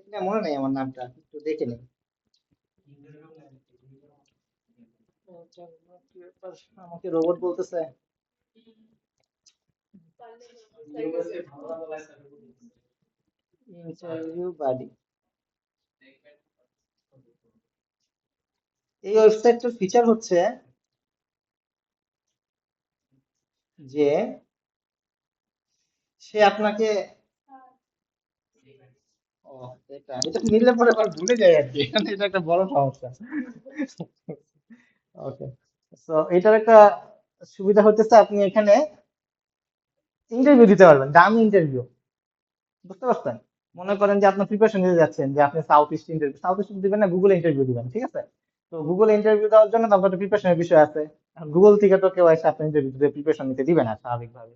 এটা মনে নেই আমার নামটা, একটু দেখে নিই। আমাকে রোবট বলতেছে। ইন্টারভিউ বাডি, এই ওয়েবসাইটটার ফিচার হচ্ছে যে সে আপনাকে, ও, এটা এটা নিলে পরে আবার ভুলে যায় আর কি, এখানে এটা একটা বড় সমস্যা। ওকে, তো এটার একটা সুবিধা হতেছে আপনি এখানে ইন্টারভিউ দিতে পারবেন, দামি ইন্টারভিউ, বুঝতে পারছেন? মনে করেন যে আপনার প্রিপারেশন নিতে যাচ্ছেন, যে আপনি সাউথ ইস্ট দিবেন না, গুগলে ইন্টারভিউ দিবেন, ঠিক আছে? তো গুগলে ইন্টারভিউ দেওয়ার জন্য তো আপনার প্রিপারেশনের বিষয় আছে। গুগল থেকে তো কেউ এসে আপনার ইন্টারভিউ প্রিপারেশন নিতে দিবে না স্বাভাবিকভাবে।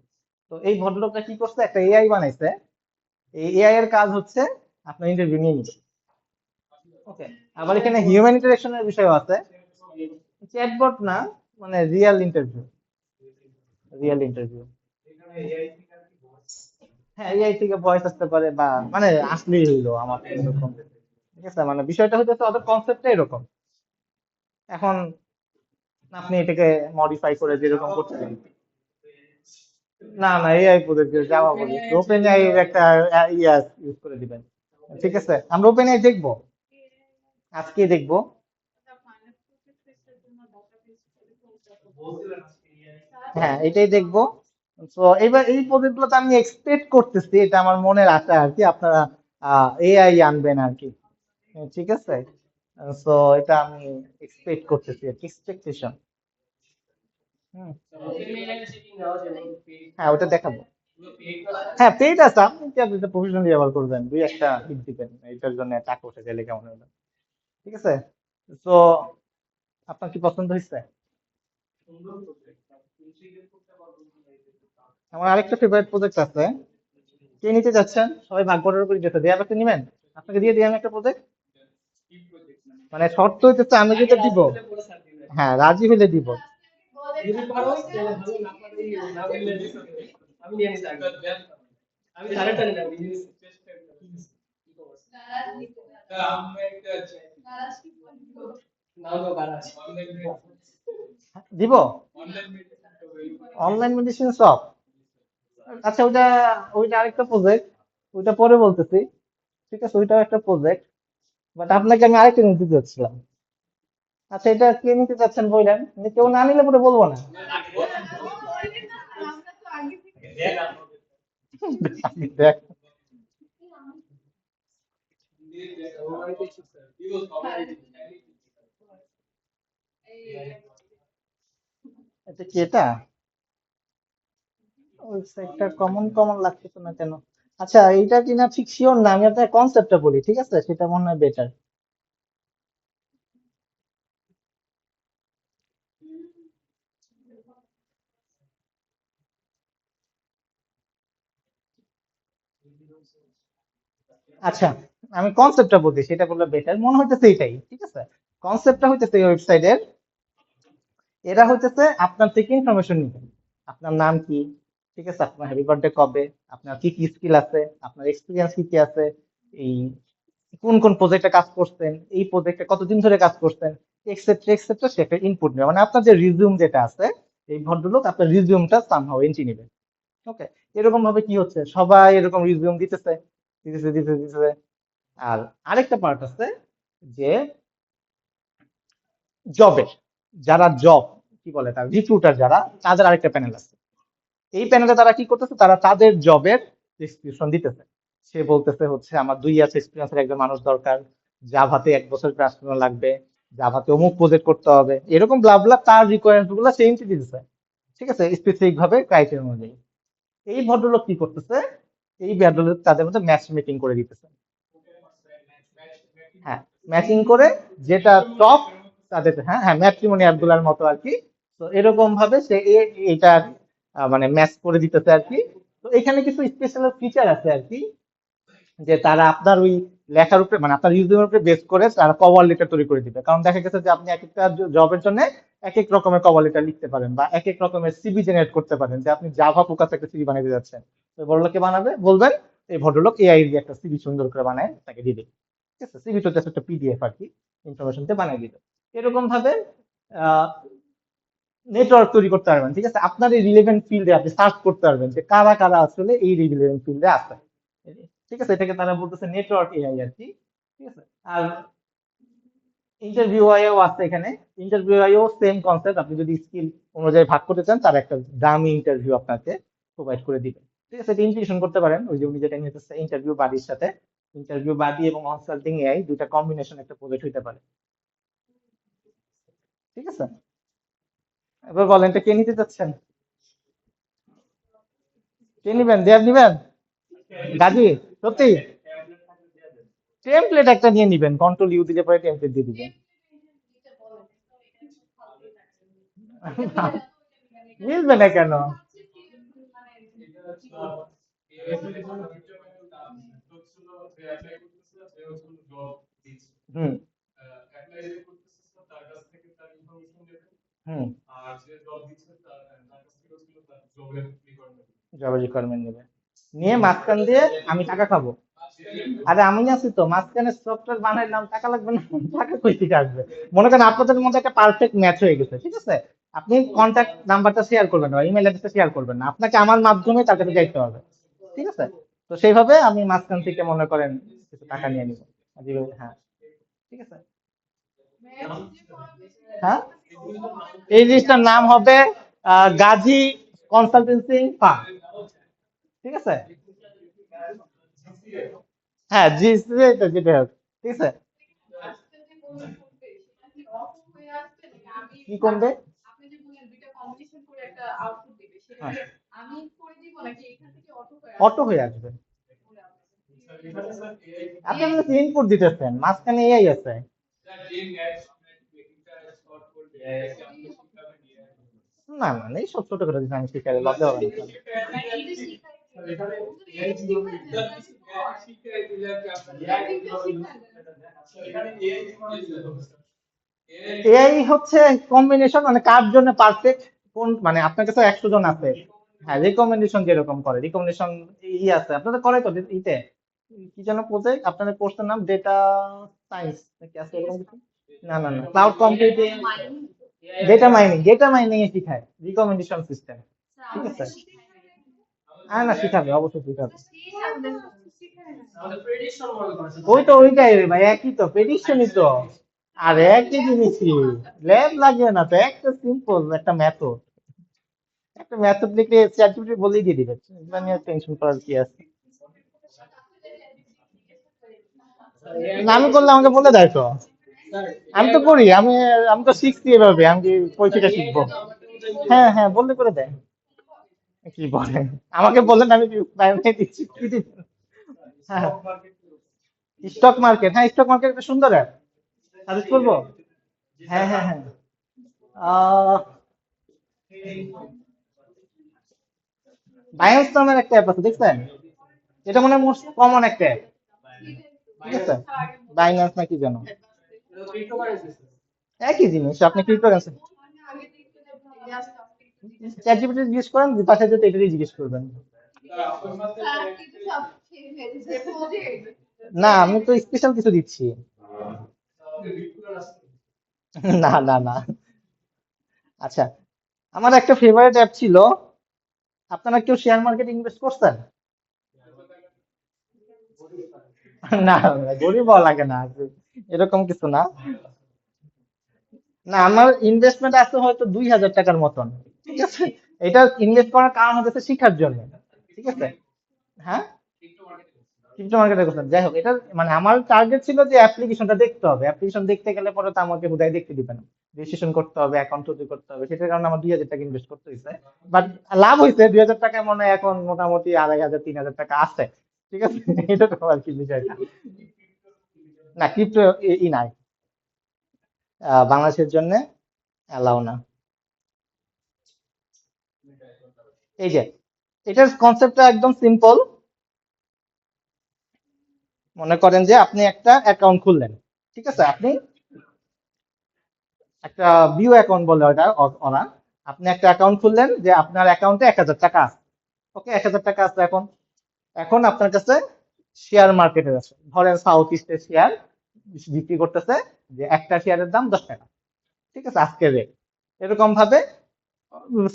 তো এই ভদ্রলোকটা কি করছে, একটা এআই বানাইছে। এই এআই এর কাজ হচ্ছে আপনার ইন্টারভিউ নিয়ে নিবে। ওকে, আবার এখানে হিউম্যান ইন্টারেকশনের বিষয়ও আছে। চ্যাটবট না, মানে রিয়েল ইন্টারভিউ, রিয়েল ইন্টারভিউ। হ্যাঁ, এআই থেকে ভয়েস আসতে পারে, বা মানে আসলেই হইলো আমার এরকম, ঠিক আছে? মানে বিষয়টা হচ্ছে ওদের কনসেপ্টটা এরকম। এখন আপনি এটাকে মডিফাই করে যেরকম করতে পারেন। না না, এআই প্রজেক্ট যাওয়া বলি, ওপেন এআই এর একটা ইয়া ইউজ করে দিবেন। ঠিক আছে, আমরা ওপেন এআই দেখবো, আজকে দেখবো। হ্যাঁ, এটাই দেখবো। তো এবার এই প্রজেক্ট গুলোতে আমি এক্সপেক্ট করতেছি, এটা আমার মনের আশা আর কি, আপনারা এআই আনবেন আর কি। ঠিক আছে, তো এটা আমি এক্সপেক্ট করতেছি আর কি, এক্সপেকটেশন। হুম, হ্যাঁ ওটা দেখাবো। হ্যাঁ, পেইড আছে, আপনি কি আপনি প্রফেশনালি ব্যবহার করবেন, দুই একটা টিপ দিবেন, এটার জন্য টাকা উঠে গেলে কেমন হলো? ঠিক আছে, তো আপনার কি পছন্দ হয়েছে? আমার আরেকটা ফেভারিট প্রজেক্ট আছে, কে নিতে যাচ্ছেন? সবাই ভাগ বটার করে যেতে দিয়ে আপনি নিবেন, আপনাকে দিয়ে দিই আমি একটা প্রজেক্ট। মানে শর্ত হইতেছে আমি যেটা দিব, হ্যাঁ রাজি হইলে দিব। দিব, অনলাইন মেডিসিন শপ। আচ্ছা, ওইটা ওইটা আরেকটা প্রজেক্ট, ওইটা পরে বলতেছি। ঠিক আছে, ওইটাও একটা প্রজেক্ট, বাট আপনাকে আমি আরেকটা নিতে যাচ্ছিলাম। আচ্ছা, এটা কে নিতে চাচ্ছেন বললেন, কেউ না নিলে পরে বলবো না। দেখ, এটা কি এটা? ওয়েবসাইটটা কমন কমন লাগতেছে না কেন? আচ্ছা, এইটা কিনা ঠিক শিওর না, আমি আপনার কনসেপ্টটা বলি, ঠিক আছে? সেটা মনে হয় বেটার। আচ্ছা, আমি কনসেপ্টটা বলছি, সেটা বললে বেটার মনে হইতেছে, এটাই ঠিক আছে। কনসেপ্টটা হইতেছে এই ওয়েবসাইটের, এরা হইতেছে আপনার থেকে ইনফরমেশন নিবে। আপনার নাম কি, ঠিক আছে, আপনার হ্যাপি বার্থডে কবে, আপনার কি কি স্কিল আছে, আপনার এক্সপিরিয়েন্স কি কি আছে, এই কোন কোন প্রজেক্টে কাজ করছেন, এই প্রজেক্টে কতদিন ধরে কাজ করছেন, এক্সেট্রা এক্সেট্রা, সে একটা ইনপুট নেবে। মানে আপনার যে রিজিউম যেটা আছে, এই ভদ্রলোক আপনার রিজিউমটা সামহাও এন্ট্রি নেবে। ওকে, এরকম ভাবে কি হচ্ছে, সবাই এরকম রিজিউম দিতেছে, দিতেছে দিতেছে দিতেছে। আর আরেকটা পার্ট আছে, যে জবের, যারা জব, কি বলে তার, রিক্রুটার যারা, তাদের আরেকটা প্যানেল আছে। এই প্যানেলে তারা কি করতেছে, তারা তাদের জবের ডিসক্রিপশন দিতেছে। সে বলতেছে হচ্ছে আমার 2 ইয়ার্স এক্সপিরিয়েন্সের একজন মানুষ দরকার, জাভাতে 1 বছর ক্লাস করা লাগবে, জাভাতে অমুক প্রজেক্ট করতে হবে, এরকম ব্লা ব্লা তার রিকোয়ারমেন্ট গুলো সে এন্ট্রি দিতেছে। ঠিক আছে, স্পেসিফিক ভাবে ক্রাইটেরিয়া অনুযায়ী। এই ভদ্রলোক কি করতেছে, এই ভদ্রলোক তাদের মধ্যে ম্যাচ মেকিং করে দিতেছে। হ্যাঁ, ম্যাচিং করে যেটা টপ তাদের, হ্যাঁ হ্যাঁ, ম্যাট্রিমনি অ্যাপ গুলার মতো আর কি। তো এরকম ভাবে সে এটা মানে ম্যাচ করে দিতেছে আর কি। তো এখানে কিছু স্পেশাল ফিচার আছে আর কি, যে তারা আপনার ওই লেখার উপরে, মানে আপনার রিজিউমের উপরে বেস করে তারা কভার লেটার তৈরি করে দিবে। কারণ দেখা গেছে যে আপনি এক একটা জবের জন্য এক এক রকমের কভার লেটার লিখতে পারেন, বা এক এক রকমের সিভি জেনারেট করতে পারেন, যে আপনি জাভা ফোকাস একটা সিভি বানাতে যাচ্ছেন, তো বড়লোকে বানাবে বলবেন, এই ভদ্রলোক এআই দিয়ে একটা সিভি সুন্দর করে বানায় তাকে দিবে। ঠিক আছে, সিভি তো জাস্ট একটা পিডিএফ আর কি, ইনফরমেশনতে বানিয়ে দিবে। এরকম ভাবে নেটওয়ার্ক তৈরি করতে পারবেন। ঠিক আছে, আপনার এই রিলেভেন্ট ফিল্ডে আপনি সার্চ করতে পারবেন যে কারা কারা আসলে এই রিলেভেন্ট ফিল্ডে আছে। ঠিক আছে, এটাকে তারা বলতেছে নেটওয়ার্ক এআই আর কি। ঠিক আছে, আর ইন্টারভিউ আইও আছে এখানে। ইন্টারভিউ আইও সেম কনসেপ্ট, আপনি যদি স্কিল অনুযায়ী ভাগ করতে চান তার একটা দামি ইন্টারভিউ আপনাকে প্রোভাইড করে দিবে। ঠিক আছে, এটা ইন্টিগ্রেশন করতে পারেন ওই যে উনি যেটা নিতেছে ইন্টারভিউ বাডির সাথে। ইন্টারভিউ বাডি এবং কনসাল্টিং এআই দুইটা কম্বিনেশন একটা প্রজেক্ট হইতে পারে। ঠিক আছে, এবার বলেন এটা কে নিতে চাচ্ছেন? কে নিবেন, দেব নিবেন? গাজী? সত্যি? টেমপ্লেট একটা নিয়ে নিবেন, কন্ট্রোল ইউ দিলে পরে টেমপ্লেট দিয়ে দিবেন। মিলবে না কেন? হুম হুম। জব রিকোয়ারমেন্ট নেবে, নিয়ে মাঝখান দিয়ে আমি টাকা খাবো। আরে আমি আছি তো মাঝখানে, সফটওয়্যার বানাইলাম, টাকা লাগবে না? টাকা কই থেকে আসবে? মনে করেন আপনাদের মধ্যে একটা পারফেক্ট ম্যাচ হয়ে গেছে। ঠিক আছে, আপনি কন্ট্যাক্ট নাম্বারটা শেয়ার করবেন না, ইমেল অ্যাড্রেসটা শেয়ার করবেন না, আপনাকে আমার মাধ্যমে তার কাছে যাইতে হবে। ঠিক আছে, তো সেইভাবে আমি মাঝখান থেকে মনে করেন কিছু টাকা নিয়ে নিব। হ্যাঁ, ঠিক আছে। হ্যাঁ, এই জিনিসটার নাম হবে গাজী কনসালটেন্সি ফার্ম। ঠিক আছে, হ্যাঁ জি, যেটা যেটা হোক। ঠিক আছে, কি কমবে? হ্যাঁ, অটো হয়ে আসবে। আপনি ইনপুট দিতেছেন, মাঝখানে এআই আছে। না না না, এই সব ছোট করে দিচ্ছি আমি, শিখাই লজ্জা হবে না। এআই হচ্ছে কম্বিনেশন, মানে কার জন্য পারফেক্ট, কোন মানে আপনার কাছে 100 জন আছে। হ্যাঁ, রিকমেন্ডেশন যেরকম করে, রিকমেন্ডেশন ই আছে আপনাদের করে তো ইতে, কি যেন প্রজেক্ট আপনাদের কোর্সের নাম, ডেটা সায়েন্স নাকি আছে এরকম কিছু? না না না, ক্লাউড কম্পিউটিং, ডেটা মাইনিং এ শিখায় রিকমেন্ডেশন সিস্টেম। ঠিক আছে, হ্যাঁ না শিখাবে, অবশ্যই শিখাবে। ওই তো ওইটাই রে ভাই, একই তো প্রেডিকশনই তো। আর একই জিনিসই, ল্যাব লাগে না তো, একটা সিম্পল একটা মেথড, একটা মেথড লিখে চ্যাটজিপিটি বলেই দিয়ে দিবে, এগুলো নিয়ে টেনশন করার কি আছে? না আমি করলে আমাকে বলে দেয় তো, আমি তো করি, আমি তো শিখছি এভাবে, আমি কি কই থেকে শিখবো? হ্যাঁ হ্যাঁ, বললে করে দেয়। কি বলেন, আমাকে বললেন আমি কি প্রাইভেট দিচ্ছি, কি দিচ্ছি? হ্যাঁ, স্টক মার্কেট, হ্যাঁ স্টক মার্কেট একটা সুন্দর অ্যাপ, সাজেস্ট করবো। হ্যাঁ হ্যাঁ হ্যাঁ, আহ বায়ান্স নামের একটা অ্যাপ আছে, দেখছেন? এটা মনে হয় মোস্ট কমন একটা অ্যাপ। ঠিক আছে, বাইন্যান্স না কি যেন, একই জিনিস, আপনি ক্রিপ্টোকারেন্সি চ্যাট জিপিটি জিজ্ঞেস করেন, পাশে যেতে এটাই জিজ্ঞেস করবেন। না আমি তো স্পেশাল কিছু দিচ্ছি। না না না। আচ্ছা, আমার একটা ফেভারিট অ্যাপ ছিল, আপনারা কেউ শেয়ার মার্কেটে ইনভেস্ট করছেন? না, গরিব হওয়া লাগে না, এরকম কিছু না। না, আমার ইনভেস্টমেন্ট আছে হয়তো 2000 টাকার মতন। ঠিক আছে, এটা ইনভেস্ট করার কারণ হচ্ছে শিখার জন্য। ঠিক আছে, হ্যাঁ, ক্রিপ্টো মার্কেটের কথা যাই হোক, এটা মানে আমার টার্গেট ছিল যে অ্যাপ্লিকেশনটা দেখতে হবে, অ্যাপ্লিকেশন দেখতে গেলে পরে তো আমাকে হুদাই দেখতে দিবে না, রেজিস্ট্রেশন করতে হবে, অ্যাকাউন্ট তৈরি করতে হবে, সেটার কারণে আমার 2000 টাকা ইনভেস্ট করতে হয়েছে। বাট লাভ হয়েছে, 2000 টাকায় মনে হয় এখন মোটামুটি 2500 3000 টাকা আছে। ঠিক আছে, এটা তো আর কি বিষয়টা। না ক্রিপ্টো ই নাই, বাংলাদেশের জন্য অ্যালাউ না। এই যে এটার কনসেপ্টটা একদম সিম্পল। মনে করেন যে আপনি একটা অ্যাকাউন্ট খুললেন। ঠিক আছে, আপনি একটা ভিউ অ্যাকাউন্ট বলে ওটা, ওরা, আপনি একটা অ্যাকাউন্ট খুললেন যে আপনার অ্যাকাউন্টে 1000 টাকা আছে। ওকে, 1000 টাকা আছে এখন। এখন আপনার কাছে শেয়ার মার্কেটের আছে, ধরেন সাউথ ইস্টের শেয়ার বিক্রি করতেছে, যে একটা শেয়ারের দাম 10 টাকা, ঠিক আছে, আজকের রেট। এরকম ভাবে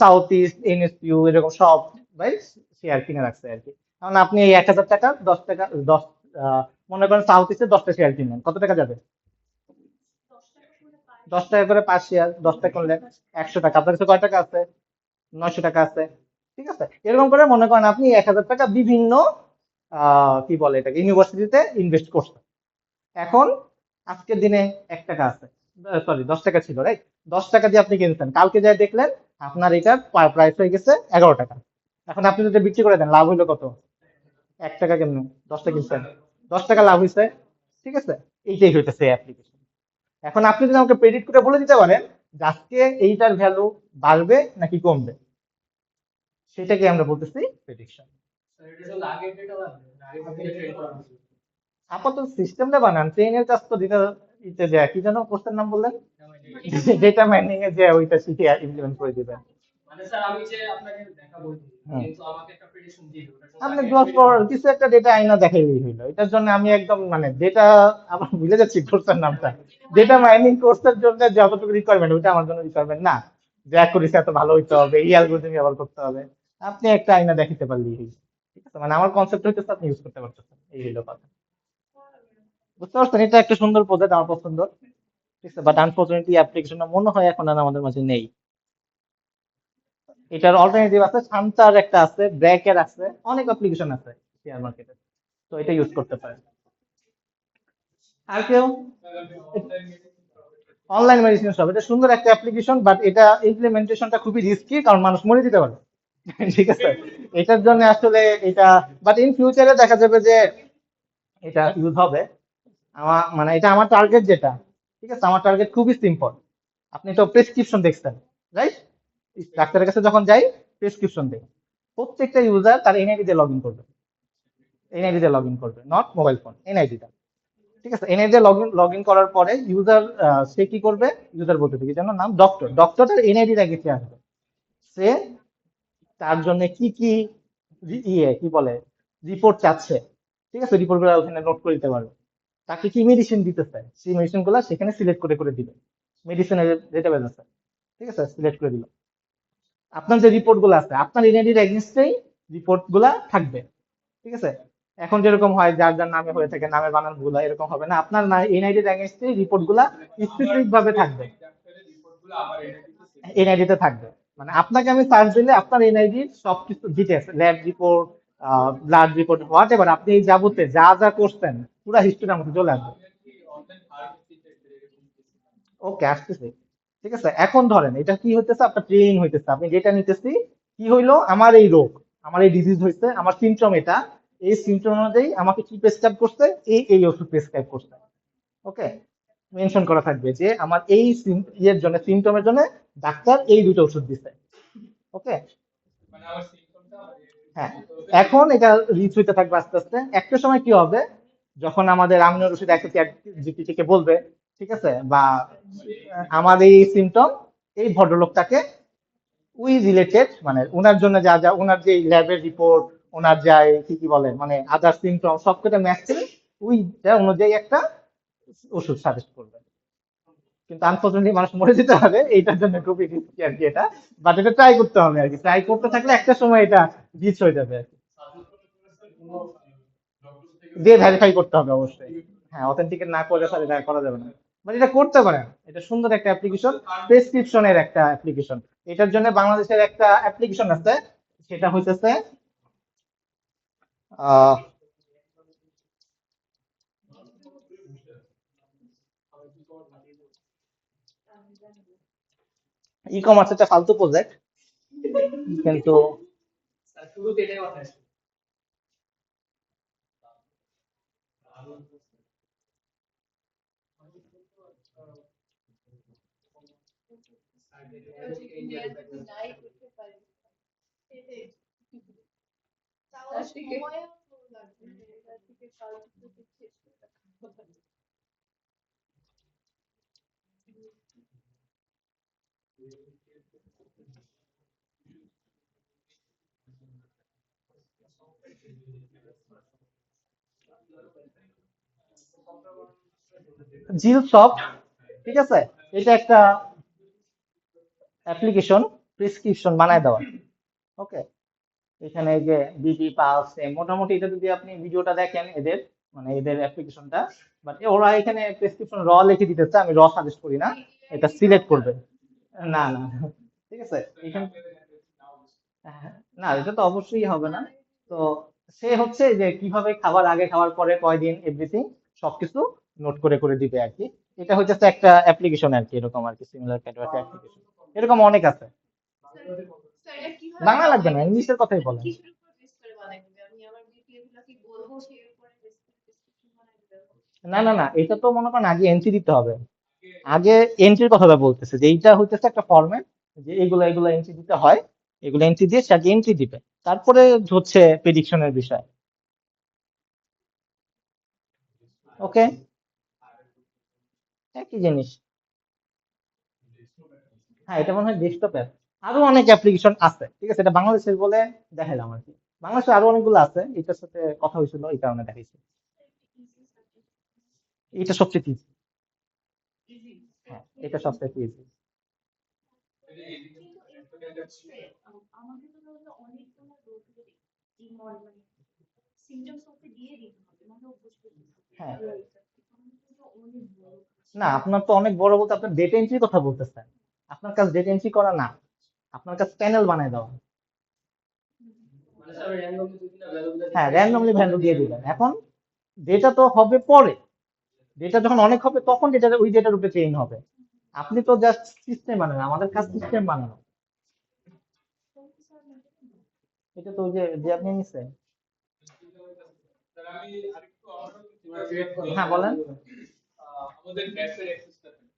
সাউথ ইস্ট, এনএসপিউ, এরকম সব ভাই শেয়ার কিনে রাখছে আর কি। কারণ আপনি এই 1,000 টাকা 10 টাকা, দশ মনে করেন সাউথ ইস্টে 10টা শেয়ার কিনলেন, কত টাকা যাবে? 10 টাকা করে 5 শেয়ার, 10টা করলেন 100 টাকা। আপনার কাছে কয় টাকা আছে? 900 টাকা আছে। ঠিক আছে, এরকম করে মনে করেন আপনি 1,000 টাকা বিভিন্ন কি বলে এটাকে, ইউনিভার্সিটিতে ইনভেস্ট করছেন। এখন আজকের দিনে 1 টাকা আছে, সরি 10 টাকা ছিল, রাইট? 10 টাকা দিয়ে আপনি কিনছেন, কালকে যাই দেখলেন আপনার এটার প্রাইস হয়ে গেছে 11 টাকা। এখন আপনি যদি বিক্রি করে দেন, লাভ হইলো কত? 1 টাকা। কেমন? 10টা কিনছেন, 10 টাকা লাভ হয়েছে। ঠিক আছে, এইটাই হইতেছে অ্যাপ্লিকেশন। এখন আপনি যদি আমাকে প্রেডিক্ট করে বলে দিতে পারেন যে আজকে এইটার ভ্যালু বাড়বে নাকি কমবে, সেটাকে আমরা বলতেছি প্রেডিকশন। আপাতত সিস্টেমটা বানান, ট্রেনের কাজ তো দিতে দিতে যায়, কি যেন কোর্সের নাম বললেন? ডেটা মাইনিং এ যে ওইটা শিখে ইমপ্লিমেন্ট করে দিবেন। হুম। আপনি ক্লোজ ফর কিছু একটা ডেটা আইনা দেখাইলেই হইলো, এটার জন্য আমি একদম মানে ডেটা, আবার ভুলে যাচ্ছি কোর্সের নামটা। ডেটা মাইনিং কোর্সের জন্য যতটুকু রিকোয়ারমেন্ট, ওইটা আমার জন্য রিকোয়ারমেন্ট না যে অ্যাকুরেসি এত ভালো হইতে হবে, এই অ্যালগরিদম ব্যবহার করতে হবে। আপনি একটা আইনা দেখাতে পারলেই হইলো। ঠিক আছে, মানে আমার কনসেপ্ট হইতেছে আপনি ইউজ করতে পারতেছেন, এই হইলো কথা। বুঝতে পারছেন? এটা একটা সুন্দর প্রজেক্ট, আমার পছন্দ। ঠিক আছে, বাট আনফরচুনেটলি অ্যাপ্লিকেশনটা মনে হয় এখন আর আমাদের মাঝে নেই। এটার অল্টারনেটিভ আছে, শান্তার একটা আছে, ব্র্যাকের আছে, অনেক অ্যাপ্লিকেশন আছে শেয়ার মার্কেটে। তো এটা ইউজ করতে পারেন। আর কেউ? অনলাইন মেডিসিন সব, এটা সুন্দর একটা অ্যাপ্লিকেশন, বাট এটা ইমপ্লিমেন্টেশনটা খুবই রিস্কি, কারণ মানুষ মরে যেতে পারে। ঠিক আছে, এটার জন্য আসলে এটা, বাট ইন ফিউচারে দেখা যাবে যে এটা ইউজ হবে। আমার মানে এটা আমার টার্গেট যেটা, ঠিক আছে, আমার টার্গেট খুবই সিম্পল। আপনি তো প্রেসক্রিপশন দেখছেন, রাইট? ডাক্তারের কাছে যখন যাই, প্রেসক্রিপশন দেয়, প্রত্যেকটা ইউজার তার এনআইডি দিয়ে লগ ইন করবে, এনআইডি দিয়ে লগ ইন করবে, নট মোবাইল ফোন, এনআইডিটা। ঠিক আছে, এনআইডি দিয়ে লগ ইন করার পরে ইউজার, সে কি করবে? ইউজার বলতে কি যেন নাম, ডক্টর, ডক্টরের এনআইডির আগে সে আসবে। সে তার জন্য কি কি ইয়ে কি বলে রিপোর্ট চাচ্ছে, ঠিক আছে, রিপোর্ট গুলো ওখানে নোট করে দিতে পারবে। তাকে কি মেডিসিন দিতে চায়, সেই মেডিসিন গুলা সেখানে সিলেক্ট করে করে দিবে। মেডিসিনের ডেটাবেস আছে, ঠিক আছে, সিলেক্ট করে দিল। আপনার যে রিপোর্ট গুলো আছে, আপনার এনআইডির এগেনস্টেই রিপোর্ট গুলা থাকবে। ঠিক আছে, এখন যেরকম হয় যার যার নামে হয়ে থাকে, নামের বানান ভুল হয়, এরকম হবে না, আপনার এনআইডির এগেনস্টেই রিপোর্ট গুলা স্পেসিফিক ভাবে থাকবে, এনআইডিতে থাকবে। মানে আপনাকে আমি সার্চ দিলে আপনার এনআইডির সবকিছু details, lab report, blood report, what ever, আপনি এই যাবতে যা যা করছেন পুরো হিস্ট্রি আমাকে চলে আসবে। ওকে, আসতেছে। ঠিক আছে, এখন ধরেন এটা কি হইতেছে, আপনার ট্রেনিং হইতেছে, আপনি যেটা নিতেছি, কি হইলো, আমার এই রোগ, আমার এই ডিজিজ হয়েছে, আমার সিমটম এটা, এই সিমটম অনুযায়ী আমাকে কি প্রেসক্রাইব করছে, এই এই ওষুধ প্রেসক্রাইব করছে। ওকে, মেনশন করা থাকবে যে আমার এই ইয়ের জন্য, সিমটমের জন্য ডাক্তার এই দুটো ওষুধ দিছে। ওকে, হ্যাঁ, এখন এটা রিচ হইতে থাকবে আস্তে আস্তে। একটা সময় কি হবে, যখন আমাদের আমিনুর রশিদ একটা চ্যাট জিপিটি কে বলবে, ঠিক আছে, বা আমার এই সিমটম এই ভদ্রলোকটাকে উই রিলেটেড, মানে ওনার জন্য যা যা, ওনার যে ল্যাবের রিপোর্ট, ওনার যা কি কি বলে মানে আদার সিমটম সবকটা ম্যাচ করে উইটা অনুযায়ী একটা ওষুধ সাজেস্ট করবে। কিন্তু আনফর্চুনেটলি মানুষ মরে যেতে হবে, এইটার জন্য খুবই রিস্কি আর কি এটা। বাট এটা ট্রাই করতে হবে আর কি, ট্রাই করতে থাকলে একটা সময় এটা রিচ হয়ে যাবে আর কি। দিয়ে ভেরিফাই করতে হবে অবশ্যই। হ্যাঁ, অথেন্টিকেট না করলে স্যার এটা করা যাবে না। বাট এটা করতে পারেন, এটা সুন্দর একটা অ্যাপ্লিকেশন, প্রেসক্রিপশনের একটা অ্যাপ্লিকেশন। এটার জন্য বাংলাদেশের একটা অ্যাপ্লিকেশন আছে, সেটা হইতেছে আহ ই কমার্স, একটা ফালতু প্রজেক্ট, কিন্তু জিল সফট, ঠিক আছে, এটা একটা অ্যাপ্লিকেশন প্রেসক্রিপশন বানায় দেওয়া। ওকে, এখানে এই যে বিবি পালস, মোটামুটি এটা যদি আপনি ভিডিওটা দেখেন এদের, মানে এদের অ্যাপ্লিকেশনটা, বাট ওরা এখানে প্রেসক্রিপশন র লিখে দিতেছে, আমি র সাজেস্ট করি না, এটা সিলেক্ট করবে। না না, ঠিক আছে এখানে। হ্যাঁ, না এটা তো অবশ্যই হবে না। তো সে হচ্ছে যে কিভাবে খাবার আগে খাবার পরে কয়দিন এভরিথিং সবকিছু নোট করে করে দিবে আর কি। এটা হচ্ছে একটা অ্যাপ্লিকেশন আর কি, এরকম আর কি, সিমিলার ক্যাটাগরি অ্যাপ্লিকেশন এরকম অনেক আছে। বাংলা লাগবে না, ইংলিশের কথাই বলেন। না না না, এটা তো মনে করেন আগে এন্ট্রি দিতে হবে। আগে এন্ট্রির কথাটা বলতেছে, যে এইটা হইতেছে একটা ফরম্যাট, যে এগুলো এগুলো এন্ট্রি দিতে হয়, এগুলো এন্ট্রি দিয়ে সে আগে এন্ট্রি দিবে, তারপরে হচ্ছে প্রেডিকশনের বিষয়। ওকে, একই জিনিস। হ্যাঁ, এটা মনে হয় ডেস্কটপ অ্যাপ। আরো অনেক অ্যাপ্লিকেশন আছে, ঠিক আছে, এটা বাংলাদেশের বলে দেখাইলাম আর কি। বাংলাদেশে আরো অনেকগুলো আছে, এটার সাথে কথা হয়েছিল এই কারণে দেখাইছি। এটা সবচেয়ে ইজি। হ্যাঁ, এটা সবচেয়ে ইজি। হ্যাঁ, না আপনার তো অনেক বড় বলতে আপনার ডেটা এন্ট্রির কথা বলতেছেন। আপনার কাজ ডেটা এন্ট্রি করা না, আপনার কাছে প্যানেল বানায় দেওয়া। হ্যাঁ, র্যান্ডমলি ভ্যালু দিয়ে দিবেন। এখন ডেটা তো হবে পরে, ডেটা যখন অনেক হবে তখন ডেটা ওই ডেটার উপরে ট্রেন হবে। আপনি তো জাস্ট সিস্টেম বানান, আমাদের কাজ সিস্টেম বানানো। এটা তো ওই যে যে আপনি নিছেন। হ্যাঁ বলেন।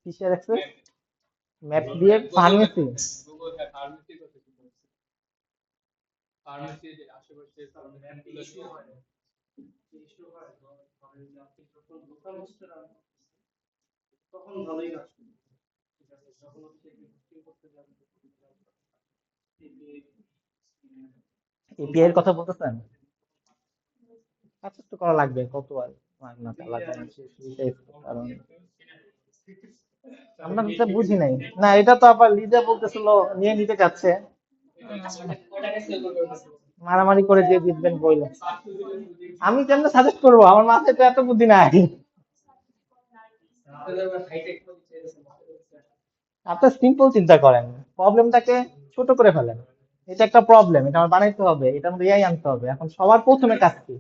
কিসের অ্যাক্সেস? ম্যাপ দিয়ে ফার্মেসি? এপিআই এর কথা বলতেছেন? অ্যাক্সেস তো করা লাগবে, কতবার না লাগবে না, সেটাই কারণ আমরা তো বুঝি নাই। না এটা তো আবার লিজা বলতেছিল নিয়ে নিতে যাচ্ছে। মারামারি করে দিয়ে দিবেন বইলে। আমি কেমনে সাজেস্ট করবো, আমার মাথায় তো এত বুদ্ধি নাই। আপনি সিম্পল চিন্তা করেন, প্রবলেমটাকে ছোট করে ফেলেন। এটা একটা প্রবলেম, এটা আমার বানাইতে হবে, এটা আমাদের এআই আনতে হবে। এখন সবার প্রথমে কাজ কি?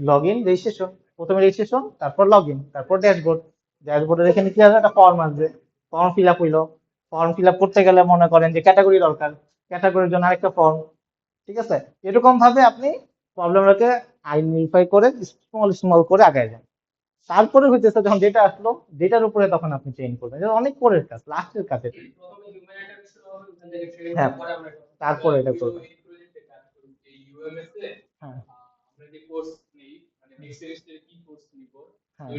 Log in registration. প্রথমে রেজিস্ট্রেশন, তারপর লগ ইন, তারপর ড্যাশবোর্ড। ড্যাশবোর্ডের এখানে কি আছে, একটা ফর্ম আসবে, ফর্ম ফিল আপ হইলো। ফর্ম ফিল আপ করতে গেলে মনে করেন যে ক্যাটাগরি দরকার, ক্যাটাগরির জন্য আরেকটা ফর্ম। ঠিক আছে, এরকম ভাবে আপনি প্রবলেমটাকে আইডেন্টিফাই করে স্মল স্মল করে আগায় যান। তারপরে হইতেছে যখন ডেটা আসলো, ডেটার উপরে তখন আপনি ট্রেন করবেন, এটা অনেক পরের কাজ, লাস্টের কাজ এটা। হ্যাঁ, তারপরে এটা করবেন। হ্যাঁ হ্যাঁ,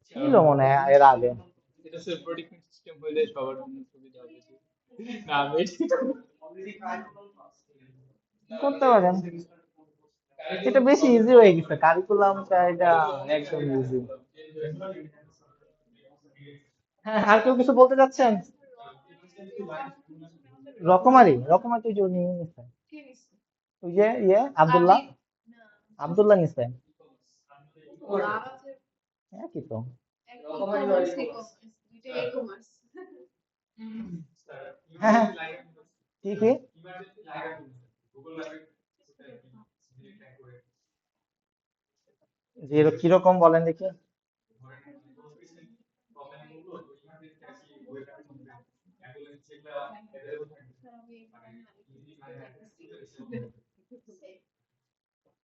ছিল মনে হয় এর আগে। করতে পারেন, এটা বেশি ইজি হয়ে গেছে কারিকুলামটা, এটা একদম ইজি। হ্যাঁ, আর কেউ কিছু বলতে চাচ্ছেন? রকমারি, রকমারি তো জনি নিছে। ওই যে ইয়ে আব্দুল্লাহ, আব্দুল্লাহ নিছে। হ্যাঁ কি তো। হ্যাঁ হ্যাঁ, কি কি? যে কিরকম বলেন দেখি।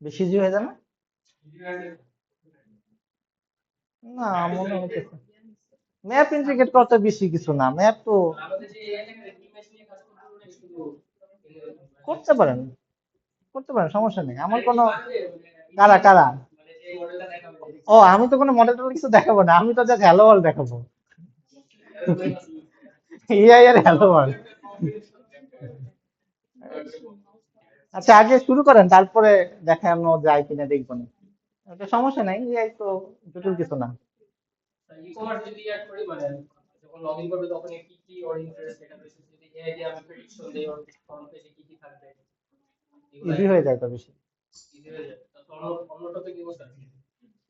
বেশি ইজি হয়ে যায় না? না, মনে হইতেছে ম্যাপ ইন্টিগ্রেট করতে বেশি কিছু না, ম্যাপ তো করতে পারেন, করতে পারেন, সমস্যা নেই, আমার কোনো। কারা কারা? ও, আমি তো কোনো মডেল টডেল কিছু দেখাবো না, আমি তো জাস্ট হ্যালো ওয়ার্ল্ড দেখাবো। এআই আর হ্যালো ওয়ার্ল্ড। আচ্ছা আগে শুরু করেন, তারপরে দেখানো যায় কিনা দেখবো না। এটা সমস্যা নাই, এই তো জটিল কিছু না। ই কমার্স যদি অ্যাড করি মানে যখন লগ ইন করবে তখন কি কি ওর ইন্টারেস্ট এটা বেশি যদি এআই দিয়ে আমি প্রেডিকশন দেই ওর ফ্রন্ট পেজে কি কি থাকবে এগুলা ইজি হয়ে যায় তো বেশি। ইজি হয়ে যাবে। তো অন্য টপিক নিব স্যার,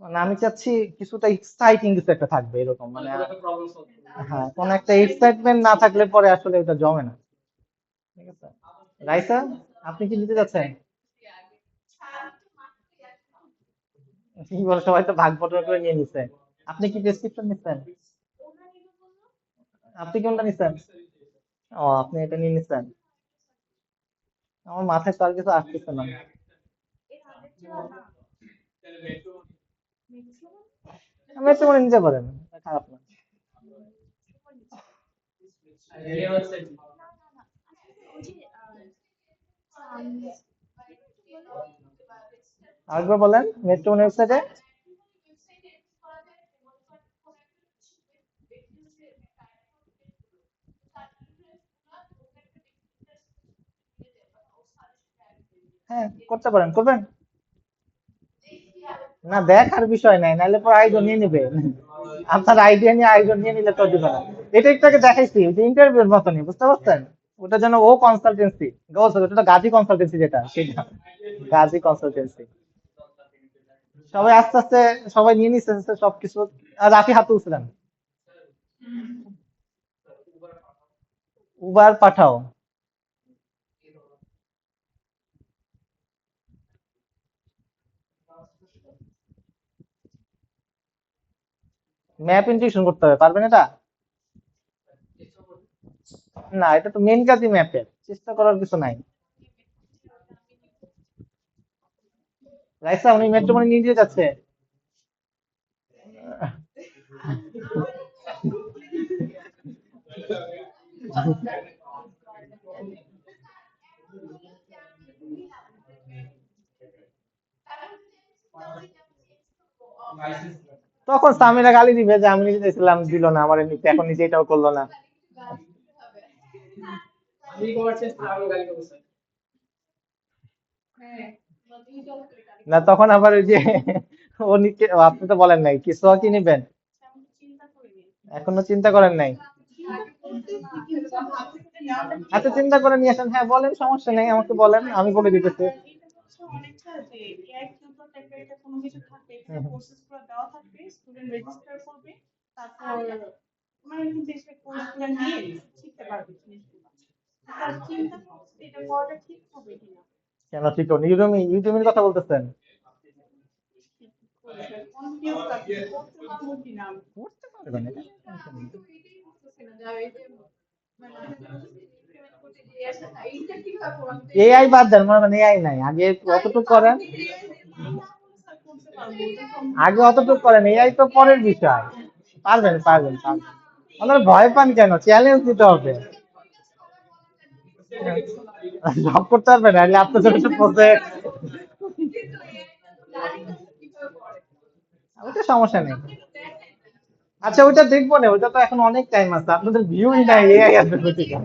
মানে আমি চাচ্ছি কিছুটা এক্সাইটিং কিছু একটা থাকবে এরকম, মানে মানে কোনো একটা প্রবলেম সলভ করব। হ্যাঁ কোন একটা এক্সাইটমেন্ট না থাকলে পরে আসলে ওটা জমে না। ঠিক আছে, রাইসা আপনি কি নিতে যাচ্ছেন? কি বলে, সবাই তো ভাগ বটরা করে নিয়ে নিচ্ছে। আপনি কি প্রেসক্রিপশন নিচ্ছেন? আপনি কোনটা নিচ্ছেন? ও আপনি এটা নিয়ে নিচ্ছেন। আমার মাথায় তো আর কিছু আসতেছে না। আমি একটু করে নিতে পারেন, খারাপ না। আর রিলে ওয়েবসাইট আরেকবার বলেন, মেট্রো ওয়েবসাইটে। হ্যাঁ করতে পারেন, করবেন। না দেখার বিষয় নাই, নাহলে পর আইডি নিয়ে নিবে। আপনার আইডিয়া নিয়ে আইডি নিয়ে নিলে তো দিবে না। এটা একটু আগে দেখাইছি, ওই যে ইন্টারভিউর মতনই, বুঝতে পারছেন? ওটা যেন ও কনসালটেন্সি, ওটা তো গাজী কনসালটেন্সি, যেটা সেটা গাজী কনসালটেন্সি। সবাই আস্তে আস্তে সবাই নিয়ে নিচ্ছে সবকিছু। আর রাফি হাত তুলছিলেন। উবার পাঠাও। ম্যাপ ইন্টিগ্রেশন করতে হবে, পারবেন এটা? না এটা তো মেন কাজই ম্যাপের, চেষ্টা করার কিছু নাই। রাইসা উনি মেট্রো মনে নিয়ে দিয়ে যাচ্ছে। তখন সামিরা গালি দিবে যে আমি নিজে দিয়েছিলাম, দিল না আমার এমনিতে, এখন নিজে এটাও করলো না। আমি কমার্সের আমি গাড়ি করব স্যার। না তখন আবার ওই যে ও নিচে, আপনি তো বলেন নাই কি কি নিবেন, এখনো চিন্তা করেন নাই। আচ্ছা চিন্তা করে নিয়ে আসেন, হ্যাঁ বলেন, সমস্যা নেই, আমাকে বলেন, আমি বলে দিতেছি। হুম, হুম। কেন ঠিক হবে, ইউডেমি ইউডেমির কথা বলতেছেন? করতে পারবেন এটা, এআই বাদ দেন, মানে এআই নাই, আগে অতটুকু করেন। আগে অতটুকু করেন, এআই তো পরের বিষয়। পারবেন পারবেন পারবেন। আপনার ভয় পান কেন, চ্যালেঞ্জ দিতে হবে। জব করতে পারবেন, নাহলে আপনার জন্য একটা প্রজেক্ট। ওটা সমস্যা নেই। আচ্ছা ওইটা দেখবো না, ওইটা তো এখন অনেক টাইম আছে, আপনাদের ভিউই নাই, এআই আসবে কোথেকে?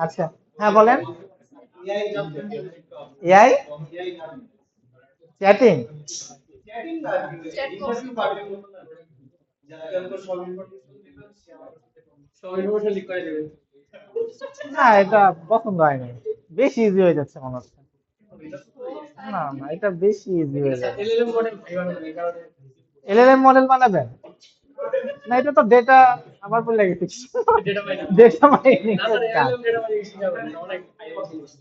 আচ্ছা, হ্যাঁ বলেন। AI chatting. সব ইনফরমেশন লিক করে দেবে। না এটা পছন্দ হয় না, বেশি ইজি হয়ে যাচ্ছে মনে হচ্ছে। না না এটা বেশি ইজি হয়ে স্যার যাবে। এলএলএম মডেল ভাইবানো এই কারণে এলএলএম মডেল বানাবেন? না এটা তো ডেটা, আবার বলে গেছি, ডেটা পাই না। ডেটা মাইনিং না এর স্যার কাজ। এলএলএম ডেটা মানে শিখা হবে না অনেক আইও জিনিস।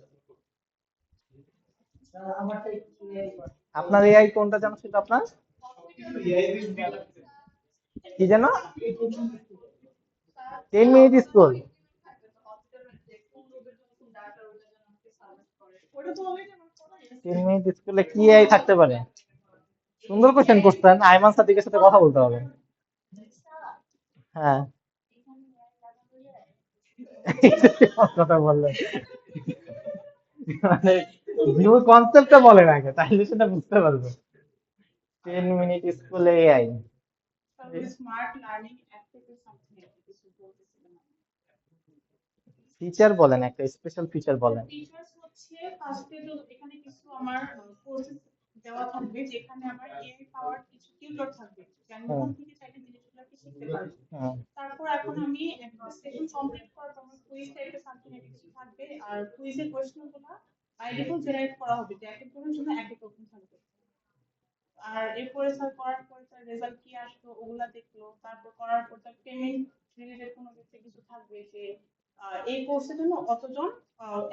আপনার এআই কোনটা যেন ছিল আপনার, কি যেন? 10 মিনিট স্কুল। 10 মিনিট স্কুলে কি এআই থাকতে পারে? সুন্দর কোশ্চেন করছেন, আইমান সাদিকের সাথে কথা বলতে হবে। হ্যাঁ কথা বললেন, মানে মূল কনসেপ্টটা বলেন আগে, তাহলে সেটা বুঝতে পারবো। 10 মিনিট স্কুলে এআই ফিচার বলেন, একটা স্পেশাল ফিচার বলেন। হচ্ছে ফার্স্টে তো এখানে কিছু আমার কোর্সেস দেওয়া থাকবে যেখানে আমার এআই পাওয়ার কিছু টিউটর থাকবে যে আমি হুম ওখান থেকে চাইলে জিনিসগুলোকে শিখতে পারবো। হুম তারপর এখন আমি একটা সেশন কমপ্লিট করার পর আমার কুইজ টাইপের সামথিং একটা কিছু থাকবে আর কুইজের প্রশ্নগুলো বাই ডিফল্ট জেনারেট করা হবে যে এক একজনের জন্য এক এক রকম থাকবে। আর এরপরে স্যার করার পরে স্যার রেজাল্ট কি আসলো ওগুলা দেখলো, তারপর করার পর তার পেমেন্ট রিলেটেড কোনো কিছু থাকবে যে এই কোর্সের জন্য অতজন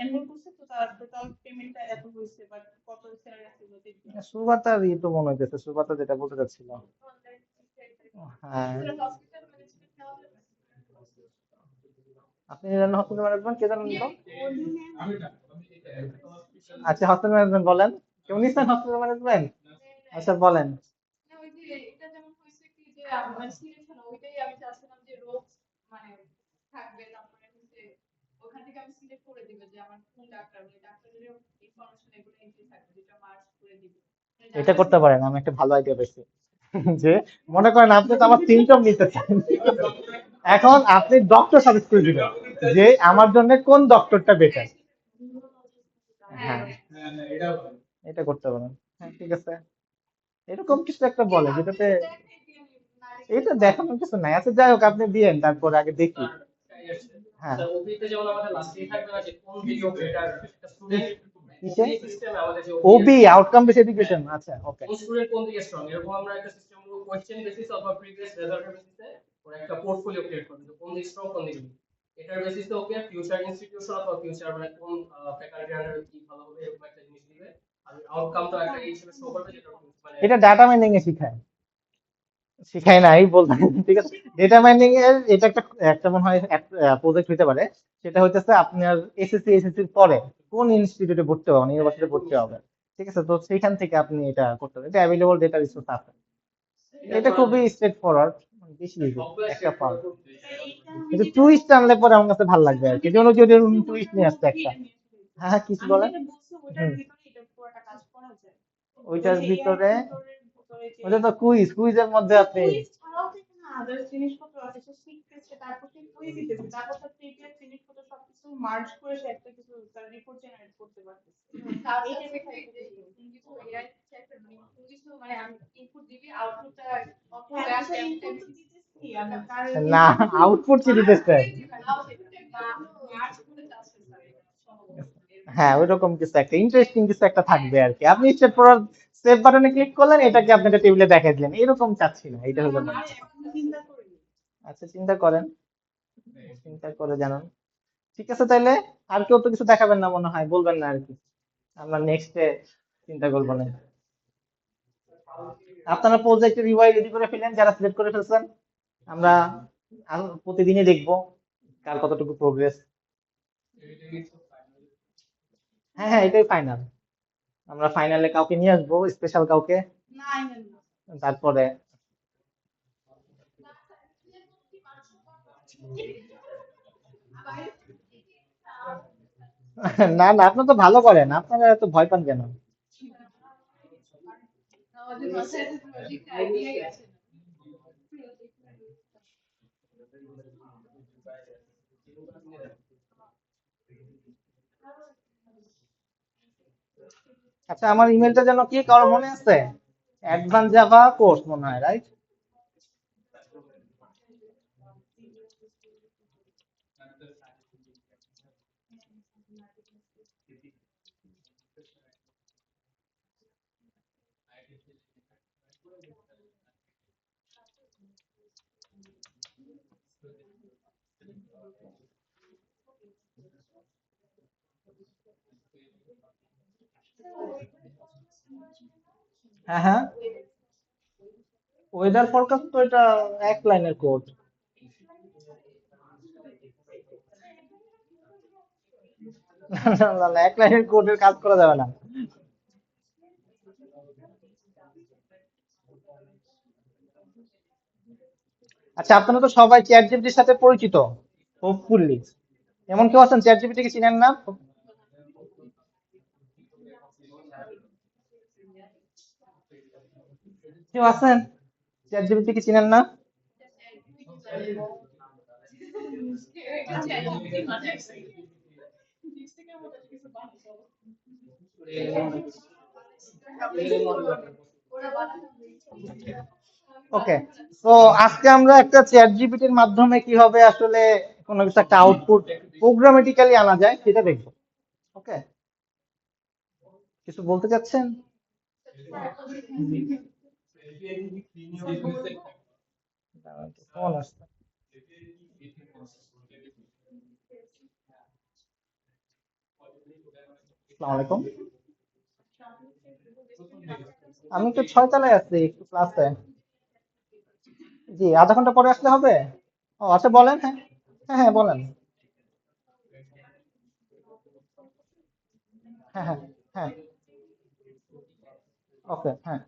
এনরোল করছে তো তার টোটাল পেমেন্টটা এত হয়েছে বা কত স্যালারি আছে এগুলো দেখবে। সুবাতার ই তো মনে হইতেছে, সুবাতা যেটা বলতে চাচ্ছিল। হ্যাঁ, হসপিটাল ম্যানেজমেন্ট নেওয়া যাবে। আপনি জানেন হসপিটাল ম্যানেজমেন্ট, কে জানেন তো? আমি না আচ্ছা, হসপিটাল ম্যানেজমেন্ট বলেন, কেউ নিচ্ছেন হসপিটাল ম্যানেজমেন্ট? আচ্ছা বলেন। না, ওই যে এটা যেমন হয়েছে কি যে আমার সিলেকশন ওইটাই আমি চাচ্ছিলাম যে রোজ মানে থাকবে, তারপরে হচ্ছে ওখান থেকে আমি সিলেক্ট করে দিবে যে আমার কোন ডাক্তার, মানে ডাক্তারের ইনফরমেশন এগুলো এন্ট্রি থাকবে যেটা মার্চ করে দিবে, মানে এটা ডাক্তার করতে পারেন, আমি একটা ভালো আইডিয়া পেয়েছি। যে মনে করেন আপনি তো আমার সিমটম নিতে চান, এখন আপনি ডক্টর সাজেস্ট করে দিবেন যে আমার জন্য কোন ডক্টরটা বেটার। হ্যাঁ হ্যাঁ, হ্যাঁ এটা এটা করতে পারেন। হ্যাঁ ঠিক আছে, এরকম কিছু একটা বলে যেটাতে, এটা দেখানোর কিছু নাই। আচ্ছা যাই হোক, আপনি দিয়েন, তারপর আগে দেখি। হ্যাঁ, আচ্ছা, ওবিতে যেমন আমাদের লাস্টেই থাকবে না যে কোন ভিডিও বেটার একটা স্টুডেন্ট কিসে? ওবি সিস্টেমে আমাদের যে ওবি, আউটকাম বেস এডুকেশন, আচ্ছা ওকে। কোন স্টুডেন্ট কোন দিকে স্ট্রং, এরকম আমরা একটা সিস্টেম কোশ্চেন বেসিস অথবা প্রিভিয়াস রেজাল্টের বেসিসে ওরা একটা পোর্টফোলিও ক্রিয়েট করবে কোন দিকে স্ট্রং কোন দিকে weak। এটার বেসিসে ওকে ফিউচার ইনস্টিটিউশন অথবা ফিউচার মানে কোন ফ্যাকাল্টি আন্ডারে কি ভালো হবে এরকম একটা জিনিস দিবে। আর আউটকামটা একটা এই হিসেবে শো করবে যেটা মানে এটা ডাটা মাইনিং এ শিখায়, শিখাই নাই বলতে, ঠিক আছে। ডেটা মাইনিং এর এটা একটা একটা মনে হয় প্রজেক্ট হতে পারে। সেটা হইতেছে আপনার এসএসসির পরে কোন ইনস্টিটিউটে ভর্তি হবেন, ইউনিভার্সিটিতে ভর্তি হবেন, ঠিক আছে। তো সেইখান থেকে আপনি এটা করতে পারেন, এটা অ্যাভেলেবল ডেটা রিসোর্স আছে। এটা খুবই স্ট্রেট ফরওয়ার্ড, বেশি ইজি সবগুলো একটা স্টেট ফর্ম। ফরওয়ার্ড এইটা আমি কিন্তু যেটা টুইস্ট বলছি আনলে পরে আমার কাছে ভালো লাগবে আর কি, যেমন ওই যে টুইস্ট নিয়ে আসছে একটা। এটা নিয়ে আসতে হ্যাঁ হ্যাঁ, কিছু আমি বলেন। যেটা বলছি ওটার হুম, ভিতরে এটা পুরোটা কাজ করা যায়। ওই ওইটার যে এআই ভিতরে, টিউটরের ভিতরে যে ওটা তো কুইজের মধ্যে আপনি, কুইজ ছাড়াও তো এখানে আদার্স জিনিসপত্র আছে, সে শিখতেছে তারপর সে কুইজ দিতেছে তারপর তার প্রিভিয়াস জিনিসপত্র সবকিছু মার্জ করে সে একটা কিছু তার রিপোর্ট জেনারেট করতে পারতেছে। তার এইটা সাথে শেখার যে ক্ষেত্রে কিছু এআই টাইপের মানে কিছু মানে আমি ইনপুট দিবি আউটপুটটা হ্যাঁ হয়ে আমরা আসবে এমন ইনপুট তো টাইপের দিতেছি আমি তার না ইনপুট আউটপুট কি মার্চ দিতেছে? করে দিবেন আউটপুটে বা মার্চ করে চাচ্ছে স্যার এটা সম্ভবত এরকম হ্যাঁ, ওইরকম কিছু একটা ইন্টারেস্টিং কিছু একটা থাকবে আর কি। আপনি স্টেপ ফরওয়ার্ড সেভ বাটনে ক্লিক করলেন, এটাকে আপনি একটা টেবিলে দেখাই দিলেন, এরকম চাচ্ছি না, এটা হলো না। আমি এখন চিন্তা করিনি। আচ্ছা চিন্তা করেন, চিন্তা করে জানান। ঠিক আছে তাইলে, আর কেউ তো কিছু দেখাবেন না মনে হয়, বলবেন না আর কি, আমরা নেক্সটে চিন্তা করবো না। আপনারা প্রজেক্টের ইউআই রেডি করে ফেলেন যারা সিলেক্ট করে ফেলছেন, আমরা প্রতিদিনই দেখবো কার কতটুকু প্রোগ্রেস। হ্যাঁ হ্যাঁ, এটাই ফাইনাল। আমরা ফাইনালে কাউকে নিয়ে আসবো, স্পেশাল কাউকে। না আইনেন না। তারপরে না না, আপনি তো ভালো করেন, আপনারা এত ভয় পান কেন? আমাদের মাথায় প্রজেক্ট আইডিয়াই আছে না। আচ্ছা, আমার ইমেলটা যেন কি কারো মনে আছে? অ্যাডভান্স জাভা কোর্স মনে হয়, রাইট? হ্যাঁ হ্যাঁ, ওয়েদার ফরকাস্ট তো এটা এক লাইনের কোড। না না না না, এক লাইনের কোডের কাজ করা যাবে না। আচ্ছা, আপনারা তো সবাই চ্যাট জিপিটির সাথে পরিচিত, হোপফুলি। এমন কেউ আছেন চ্যাট জিপিটি কে চিনেন না? কেউ আছেন চ্যাট জিপিটি কে চিনেন না? আচ্ছা এখন কি মজা আছে। জিনিসটাকে মজা কিছু বানাই ওরা বানানো ওকে, তো আজকে আমরা একটা চ্যাট জিপিটির মাধ্যমে কিভাবে আসলে কোনো কিছু একটা আউটপুট প্রোগ্রামেটিক্যালি আনা যায় সেটা দেখবো। ওকে, কিছু বলতে চাচ্ছেন? ফোন আসছে। আসসালামু আলাইকুম, আমি তো 6 তলায় আছি, একটু ক্লাসে। জি, আধা ঘন্টা পরে আসলে হবে? ও আচ্ছা, বলেন। হ্যাঁ, হ্যাঁ, হ্যাঁ, বলেন। হ্যাঁ, হ্যাঁ, হ্যাঁ, ওকে, হ্যাঁ।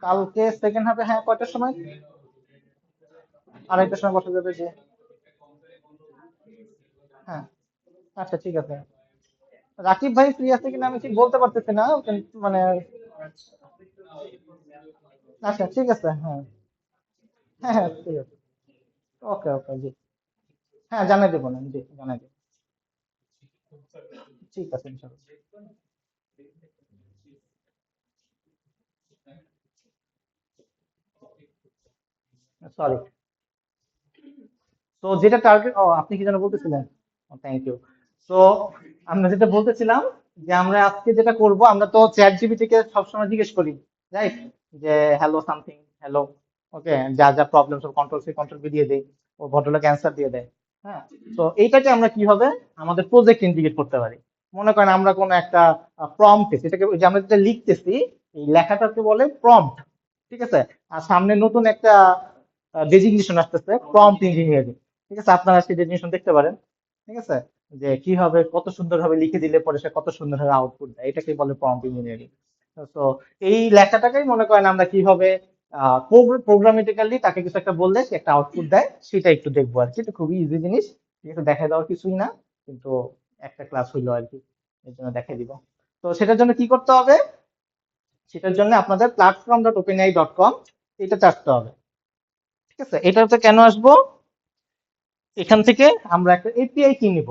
কালকে সেকেন্ড হাফে, হ্যাঁ, কয়টার সময়? আড়াইটার সময় বসা যাবে, যে হ্যাঁ, আচ্ছা, ঠিক আছে। রাকিব ভাই ফ্রি আছে কিনা আমি ঠিক বলতে পারতেছি না, মানে আচ্ছা, ঠিক আছে, হ্যাঁ, হ্যাঁ, হ্যাঁ, ঠিক আছে। ওকে, ওকে, জি, হ্যাঁ, জানাই দেবো না, জি, জানাই দেবো। ঠিক আছে, ইনশাল্লাহ। সরি। তো যেটা টার্গেট, আপনি কি যেন বলতেছিলেন? Thank you. তো আমরা যেটা বলতেছিলাম, যে আমরা আজকে যেটা করব, আমরা তো চ্যাট জিপিটি কে সবসময় জিজ্ঞেস করি, রাইট, যে হ্যালো সামথিং, হ্যালো, ওকে, যা যা প্রবলেম সব কন্ট্রোল বি দিয়ে দেই, ও ভদ্রলোক অ্যান্সার দিয়ে দেয়। হ্যাঁ, তো এইটাকে আমরা কিভাবে আমাদের প্রজেক্ট ইন্টিগ্রেট করতে পারি? মনে করেন আমরা কোনো একটা প্রম্পট, এটাকে ওই যে আমরা যেটা লিখতেছি, এই লেখাটাকে বলে প্রম্পট, ঠিক আছে? আর সামনে নতুন একটা ডেজিগনেশন আসতেছে, প্রম্পট ইঞ্জিনিয়ারিং, ঠিক আছে? আপনারা সেই ডেজিগনেশন দেখতে পারেন, ঠিক আছে? যে কিভাবে কত সুন্দরভাবে লিখে দিলে পরে সে কত সুন্দরভাবে আউটপুট দেয়, এটাকে বলে প্রম্পট ইঞ্জিনিয়ারিং। তো এই লেখাটাকেই মনে করেন আমরা কিভাবে প্রোগ্রামেটিক্যালি তাকে কিছু একটা বললে সে একটা আউটপুট দেয়, সেটা একটু দেখবো আর কি। এটা খুবই ইজি জিনিস, ঠিক আছে? দেখা দেওয়ার কিছুই না, কিন্তু একটা ক্লাস হইলো আর কি, এর জন্য দেখাই দিব। তো সেটার জন্য কি করতে হবে? সেটার জন্য আপনাদের platform.openai.com এটা চাপতে হবে, ঠিক আছে? এটাতে কেন আসবো? এখান থেকে আমরা একটা এপিআই কি নিব।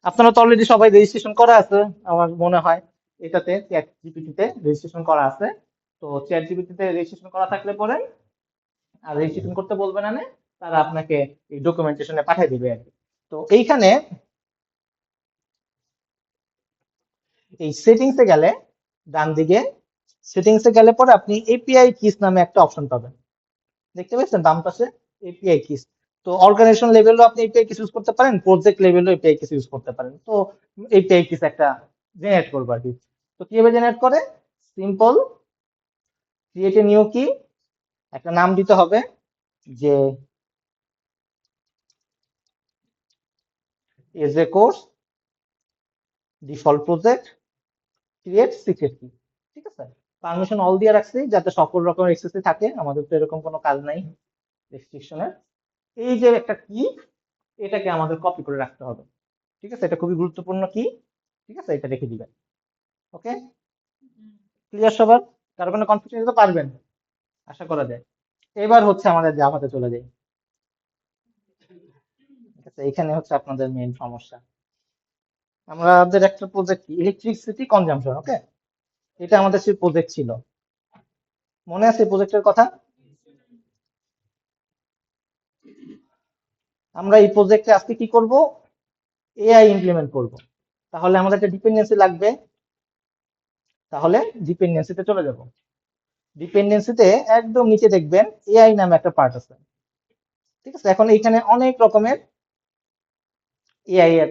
আপনারা তো অলরেডি সবাই রেজিস্ট্রেশন করা আছে আমার মনে হয়, এটাতে চ্যাট জিপিটিতে রেজিস্ট্রেশন করা আছে। তো চ্যাট জিপিটিতে রেজিস্ট্রেশন করা থাকলে পরে আর রেজিস্ট্রেশন করতে বলবে না, তারা আপনাকে এই ডকুমেন্টেশনে পাঠিয়ে দিবে আর কি। তো এইখানে এই সেটিংসে গেলে, ডান দিকে সেটিংসে গেলে পরে আপনি এপিআই কিস নামে একটা অপশন পাবেন, দেখতে পাচ্ছেন বাম পাশে, এপিআই কিস। তো অর্গানাইজেশন লেভেলও আপনি এপিআই কিস ইউজ করতে পারেন, প্রজেক্ট লেভেলও এপিআই কিস ইউজ করতে পারেন। তো এপিআই কিস একটা জেনারেট করবো আর কি। তো কিভাবে জেনারেট করে? সিম্পল, ক্রিয়েট এ নিউ কি, একটা নাম দিতে হবে, যে as a course default project create secret কি, ঠিক আছে? পারমিশন অল দিয়ে রাখছি যাতে সকল রকমের এক্সেস থাকে, আমাদের তো এরকম কোনো কাজ নাই রেস্ট্রিকশনের। এই যে একটা কি, এটাকে আমাদের কপি করে রাখতে হবে, ঠিক আছে? এটা খুবই গুরুত্বপূর্ণ কি, ঠিক আছে? এটা রেখে দিবেন। ওকে, ক্লিয়ার সবার? কারো কোনো কনফিউশন তো পারবেন, আশা করা যায়। এবার হচ্ছে আমাদের জাভাতে চলে যাই, ঠিক আছে? এখানে হচ্ছে আপনাদের মেইন সমস্যা। আমাদের একটা প্রজেক্ট ইলেকট্রিসিটি কনজাম্পশন, ওকে, এটা আমাদের সেই প্রজেক্ট ছিল, মনে আছে প্রজেক্টের কথা? আমরা এই প্রজেক্টে আজকে কি করব? এআই ইমপ্লিমেন্ট করব। তাহলে আমাদের একটা ডিপেন্ডেন্সি লাগবে, তাহলে ডিপেন্ডেন্সিতে চলে যাব। ডিপেন্ডেন্সিতে একদম নিচে দেখবেন এআই নামে একটা পার্ট আছে, ঠিক আছে? এখন এইখানে অনেক রকমের এআই এর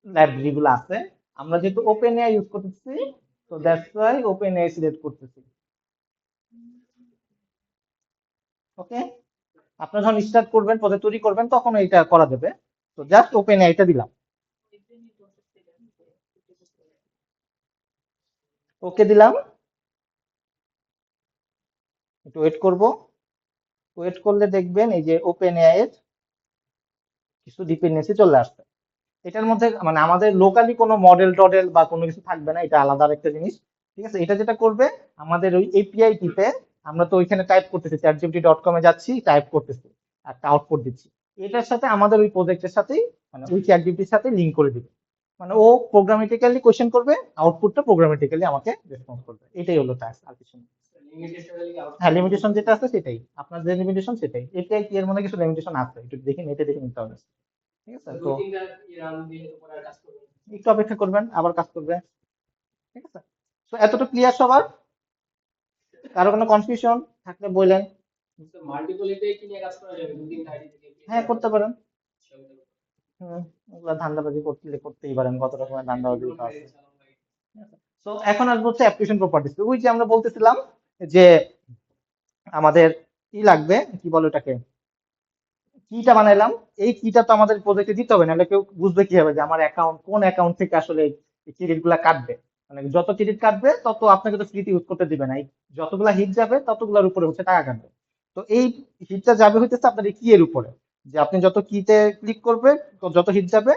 লাইব্রেরি গুলো আছে। আমরা যেহেতু ওপেন এআই ইউজ করতেছি, তো that's why open AI select করতেছি। ওকে, আপনারা যখন স্টার্ট করবেন, প্রজেক্ট তৈরি করবেন, তখন এটা করা যাবে। তো জাস্ট ওপেন এআইটা দিলাম, ওকে দিলাম, একটু ওয়েট করব। ওয়েট করলে দেখবেন এই যে ওপেন এআই এর কিছু ডিপেন্ডেন্সি চলে আসছে। এটার মধ্যে মানে আমাদের লোকালি কোনো মডেল টডেল বা কোনো কিছু থাকবে না, এটা আলাদা একটা জিনিস, ঠিক আছে? এটা যেটা করবে, আমাদের ওই এপিআই টিতে আমরা তো ওইখানে টাইপ করতেছি, চ্যাটজিপিটি.com এ যাচ্ছি, টাইপ করতেছি, একটা আউটপুট দিচ্ছি। এটার সাথে আমাদের ওই প্রজেক্টের সাথেই মানে ওই চ্যাট জিপিটির সাথে লিঙ্ক করে দিবে, মানে ও প্রোগ্রামেটিক্যালি কোয়েশ্চেন করবে, আউটপুটটা প্রোগ্রামেটিক্যালি আমাকে রেসপন্স করবে, এটাই হলো টাস্ক, আর কিছু না। লিমিটেশন হলে কি আউট হ্যাঁ, লিমিটেশন যেটা আছে সেটাই, আপনার যে লিমিটেশন সেটাই, এটাই কি এর মধ্যে কিছু লিমিটেশন আছে একটু দেখে নেটে দেখে নিতে হবে, ঠিক আছে? তো দুই তিনটা রান দিয়ে উপরে আর কাজ করবে একটু অপেক্ষা করবেন, আবার কাজ করবে, ঠিক আছে? তো এতটুকু ক্লিয়ার সবার? কারো কোনো কনফিউশন থাকলে বললেন। মাল্টিপল এপিআই কি নিয়ে কাজ করা যাবে দুই তিনটা আইডি থেকে হ্যাঁ, করতে পারেন। ওগুলা ধান্দাবাজি করতেই পারেন, কত রকমের ধান্দাবাজি তো আছে। তো এখন আসবো হচ্ছে অ্যাপ্লিকেশন প্রপার্টিজ। ওই যে আমরা বলতেছিলাম যে আমাদের কি লাগবে, কি বলে ওটাকে, কিটা বানাইলাম, এই কিটা তো আমাদের প্রজেক্টে দিতে হবে, নাহলে কেউ বুঝবে কিভাবে যে আমার অ্যাকাউন্ট কোন অ্যাকাউন্ট থেকে আসলে এই ক্রেডিট গুলা কাটবে। মানে যত ক্রেডিট কাটবে তত আপনাকে তো ফ্রিতে ইউজ করতে দিবে না, এই যতগুলা হিট যাবে ততগুলোর উপরে হচ্ছে টাকা কাটবে। তো এই হিটটা যাবে হইতেছে আপনার এই কি এর উপরে, যে আপনি যত কিতে ক্লিক করবে, তো যত হিট যাবে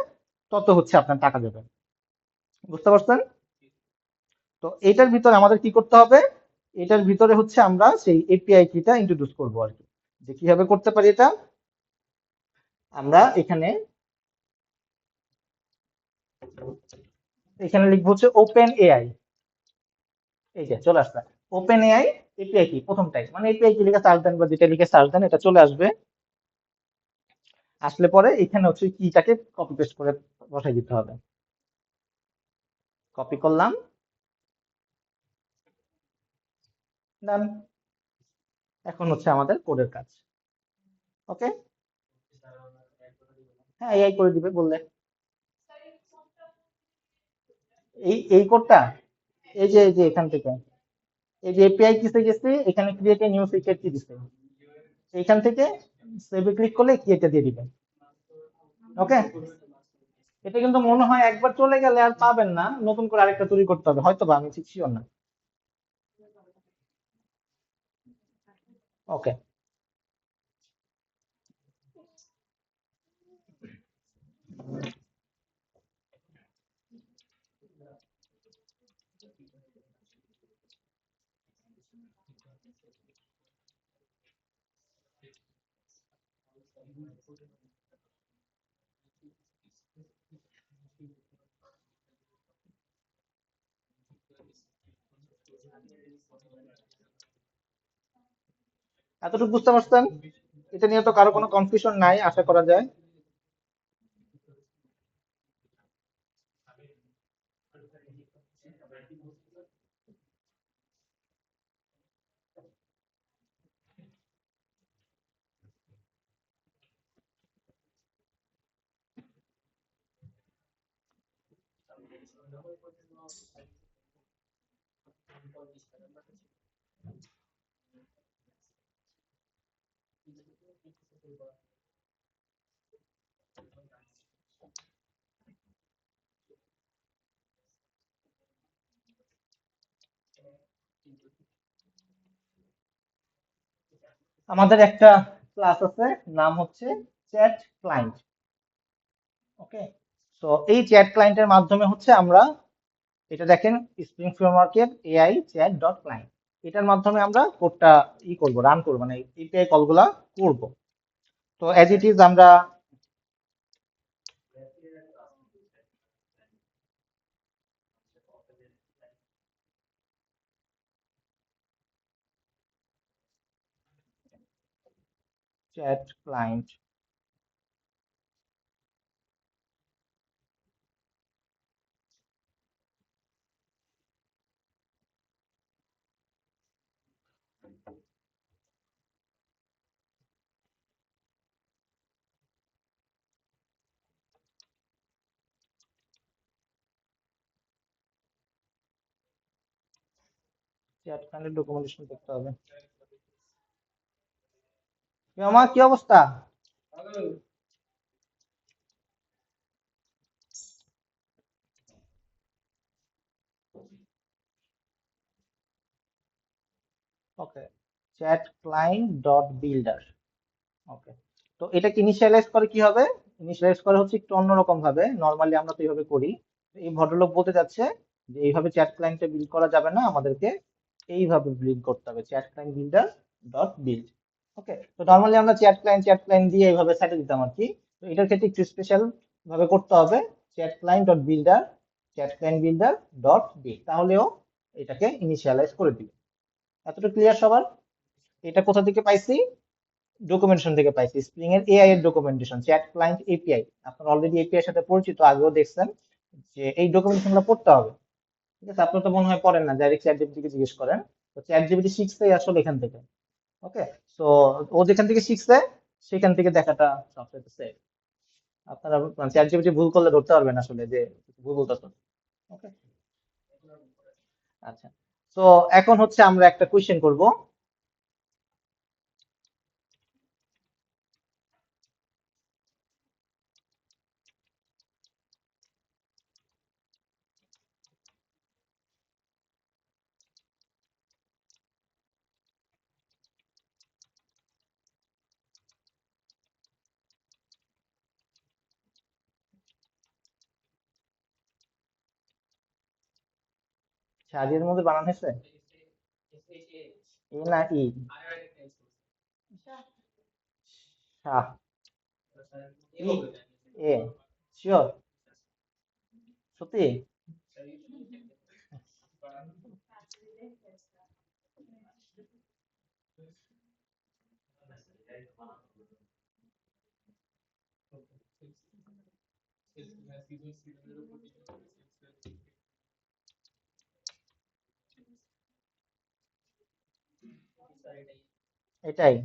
তত হচ্ছে আপনার টাকা যাবে। বুঝতে পারছেন? তো এটার ভিতরে আমাদের কি করতে হবে, এটার ভিতরে হচ্ছে আমরা সেই এপিআই কিটা ইন্ট্রোডিউস করবো আর কি, যে কিভাবে করতে পারি এটা। আমরা এখানে এখানে লিখবো হচ্ছে ওপেন এআই, এই যে চলে আসবে ওপেন এআই এপিআই কি, প্রথমটাই মানে এপিআই কি লিখে সার্চ দেন বা যেটা লিখে সার্চ দেন এটা চলে আসবে। আসলে পরে এখানে হচ্ছে কিটাকে কপি পেস্ট করে বসাই দিতে হবে। কপি করলাম, ডান। এখন হচ্ছে আমাদের কোডের কাজ। ওকে, হ্যাঁ এআই করে দিবে বললে। এই কোডটা, এই যে এখান থেকে, এই যে এপিআই কিসে গেছে, এখানে ক্রিয়েট এ নিউ সিক্রেট কি দিছে, এইখান থেকে সেভে ক্লিক করলে কি এটা দিয়ে দিবেন। ওকে, এটা কিন্তু মনে হয় একবার চলে গেলে আর পাবেন না, নতুন করে আরেকটা তৈরি করতে হবে হয়তো, বা আমি ঠিক শিওর না। ওকে, এতটুকু বুঝতে পারছেন? এটা নিয়ে তো কারো কোনো কনফিউশন নাই আশা করা যায়। আমাদের একটা ক্লাস আছে, নাম হচ্ছে চ্যাট ক্লায়েন্ট। ওকে, তো এই চ্যাট ক্লায়েন্টের মাধ্যমে হচ্ছে আমরা, এটা দেখেন স্প্রিং ফ্রেমওয়ার্কের এআই চ্যাট ডট ক্লায়েন্ট, এটার মাধ্যমে আমরা কোডটা করব, রান করব, মানে এপিআই কলগুলা করব। তো অ্যাজ ইট ইজ আমরা চ্যাট ক্লায়েন্ট, চ্যাট ক্লায়েন্টের ডকুমেন্টেশন করতে হবে। আমার কি অবস্থা? ওকে, চ্যাট ক্লায়েন্ট ডট বিল্ডার। ওকে, তো এটাকে ইনিশিয়ালাইজ করে কি হবে, ইনিশিয়ালাইজ করে হচ্ছে একটু অন্যরকম ভাবে, নর্মালি আমরা তো এইভাবে করি। এই ভদ্রলোক বলতে যাচ্ছে যে এইভাবে চ্যাট ক্লায়েন্টে বিল্ড করা যাবে না, আমাদেরকে এইভাবে বিল্ড করতে হবে, chat client builder dot build. Okay, তো নর্মালি আমরা চ্যাট ক্লায়েন্ট দিয়ে এইভাবে সেটে দিতাম আর কি। তো এটার ক্ষেত্রে একটু স্পেশাল ভাবে করতে হবে, চ্যাট ক্লায়েন্ট ডট বিল্ডার তাহলেও এটাকে ইনিশিয়ালাইজ করে দিবে। এতটুকু ক্লিয়ার সবার? এটা কোথা থেকে পাইছি? ডকুমেন্টেশন থেকে পাইছি, স্প্রিং এর এআই এর ডকুমেন্টেশন, চ্যাট ক্লায়েন্ট এপিআই। আপনারা অলরেডি এপিআই এর সাথে পরিচিত, আগেও দেখছেন যে এই ডকুমেন্টেশনগুলো পড়তে হবে। ঠিক আছে, আপনার তো মনে হয় পড়েন না, ডাইরেক্ট চ্যাট জিপিটি কে জিজ্ঞেস করেন। তো চ্যাট জিপিটি শিখছে আসলে এখান থেকে। ওকে, সো ও যেখান থেকে শিখছে সেখান থেকে দেখাটা সবচেয়ে সেফ। আপনারা চ্যাট জিপিটি ভুল করলে ধরতে পারবেন আসলে যে ভুল বলতেছো। ওকে, আচ্ছা। তো এখন হচ্ছে আমরা একটা কোয়েশ্চেন করব। শাড়ির মধ্যে বানান হয়েছে এ না ই? শাহ, ই, এ, শিওর? সত্যি? এটাই?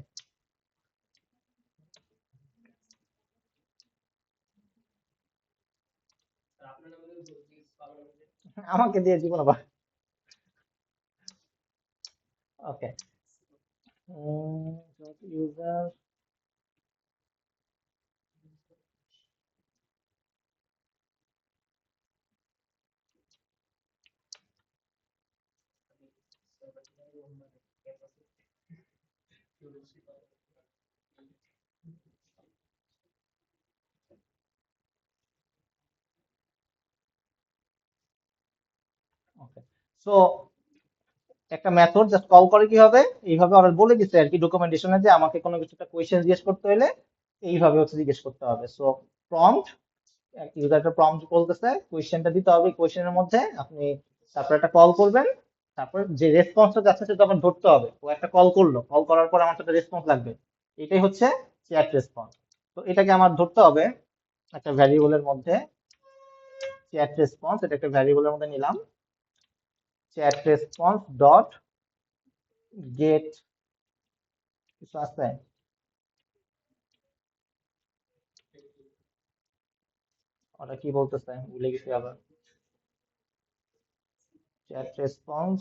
আমাকে দিয়ে জীবন আবার। ওকে, ইউজার, ওকে। সো একটা মেথড জাস্ট কল করে কি হবে, এইভাবে ওরা বলে দিচ্ছে আর কি ডকুমেন্টেশনে যে আমাকে কোনো কিছু একটা কোয়েশ্চেন জিজ্ঞেস করতে হলে এইভাবে হচ্ছে জিজ্ঞেস করতে হবে। সো প্রম্পট, ইউজারটা প্রম্পট বলতেছে কোয়েশ্চেনটা দিতে হবে, কোয়েশ্চেনের মধ্যে আপনি তারপর একটা কল করবেন, তারপর যে রেসপন্সটা যাচ্ছে সেটা আবার ধরতে হবে। ও একটা কল করলো, কল করার পর আমার একটা রেসপন্স লাগবে, এটাই হচ্ছে চ্যাট রেসপন্স। তো এটাকে আমার ধরতে হবে একটা ভ্যারিয়েবলের মধ্যে, চ্যাট রেসপন্স, এটা একটা ভ্যারিয়েবলের মধ্যে নিলাম, চ্যাট রেসপন্স ডট গেট কিছু আছে, ওটা কি বলতেছে ভুলে গেছি আবার, চ্যাট রেসপন্স,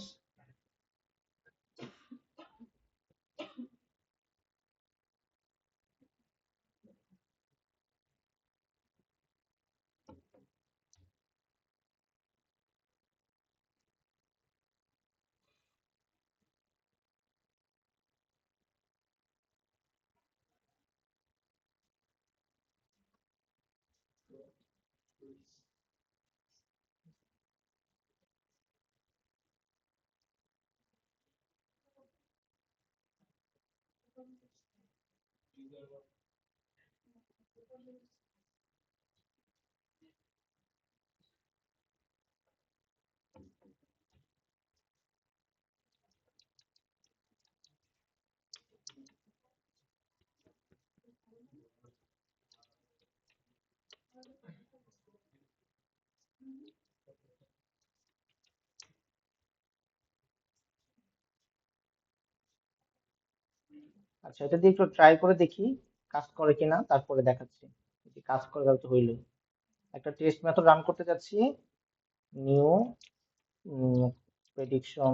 আচ্ছা এটা দিয়ে একটু ট্রাই করে দেখি কাজ করে কিনা, তারপরে দেখাচ্ছি। যদি কাজ করে তাহলে তো হইলো। একটা টেস্ট মেথড রান করতে যাচ্ছি, new prediction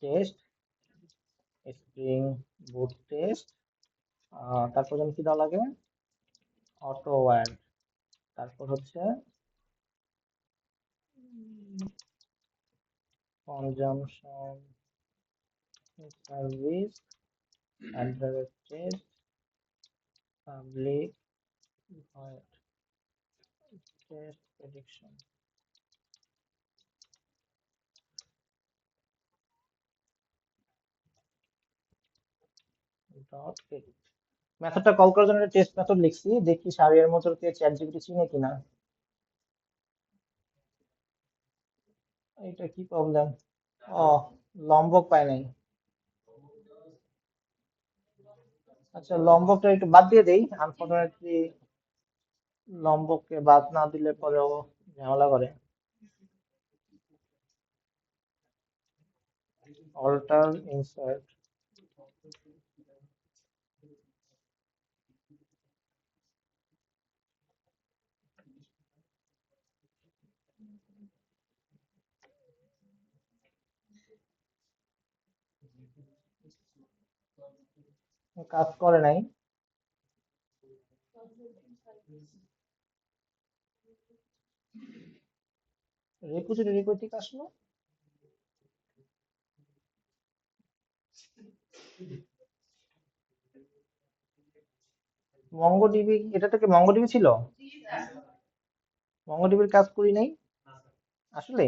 test, spring boot test, তারপর যেন কি দেওয়া লাগে, অটো ওয়্যার, তারপর হচ্ছে consumption service test public void test prediction. Dot মেথডটা কল করার জন্য একটা টেস্ট মেথড লিখছি, দেখি সারিয়ার মোটরকে চ্যাট জিপিটি চিনে কিনা। এটা কি প্রবলেম? ও, লম্বক পাই নাই। আচ্ছা, লম্বকটা একটু বাদ দিয়ে দেই, আনফরচুনেটলি লম্বককে বাদ না দিলে পরেও ঝামেলা করে। অল্টার ইনসার্ট, কাজ করে নাই। রেপোজিটরি কই থেকে আসলো? মঙ্গোডিবি, এটা থেকে মঙ্গোডিবি ছিল? জি স্যার। মঙ্গোডিবির কাজ করি নাই আসলে।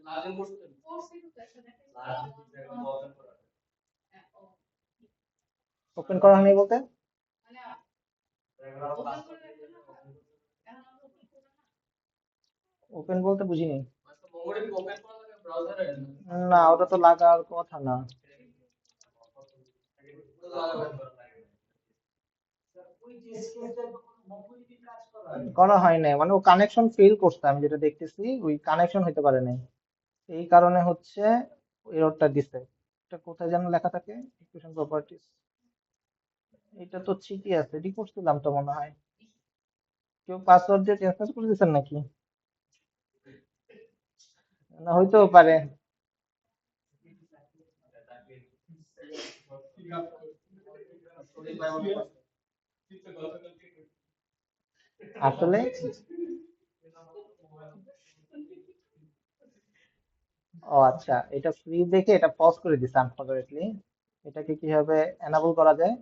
লাগইন করতে করছি তো স্যার, দেখেন ওপেন করা হয়নি বলতে? মানে ওপেন করে রাখবেন না, এখন আমরা ওপেন করব না। ওপেন বলতে বুঝিনি। আচ্ছা, মঙ্গোডিবি ওপেন করা লাগে ব্রাউজারে না, ওটা তো লাগার কথা না। করা হয় নাই, মানে ও কানেকশন ফেল করছে, আমি যেটা দেখতেছি ওই কানেকশন হইতে পারে নাই, এই কারণে হচ্ছে এররটা দিছে। এটা কোথায় যেন লেখা থাকে, ইকুয়েশন প্রপার্টিজ। এটা তো ঠিকই আছে, এটি করছিলাম তো মনে হয়। কেউ পাসওয়ার্ড দিয়ে চেঞ্জ করে দিচ্ছেন নাকি? না, হইতেও পারে। আসলে ও আচ্ছা, এটা ফ্রি দেখে এটা পজ করে দিছে আনফরচুনেটলি। এটাকে কিভাবে এনাবল করা যায়?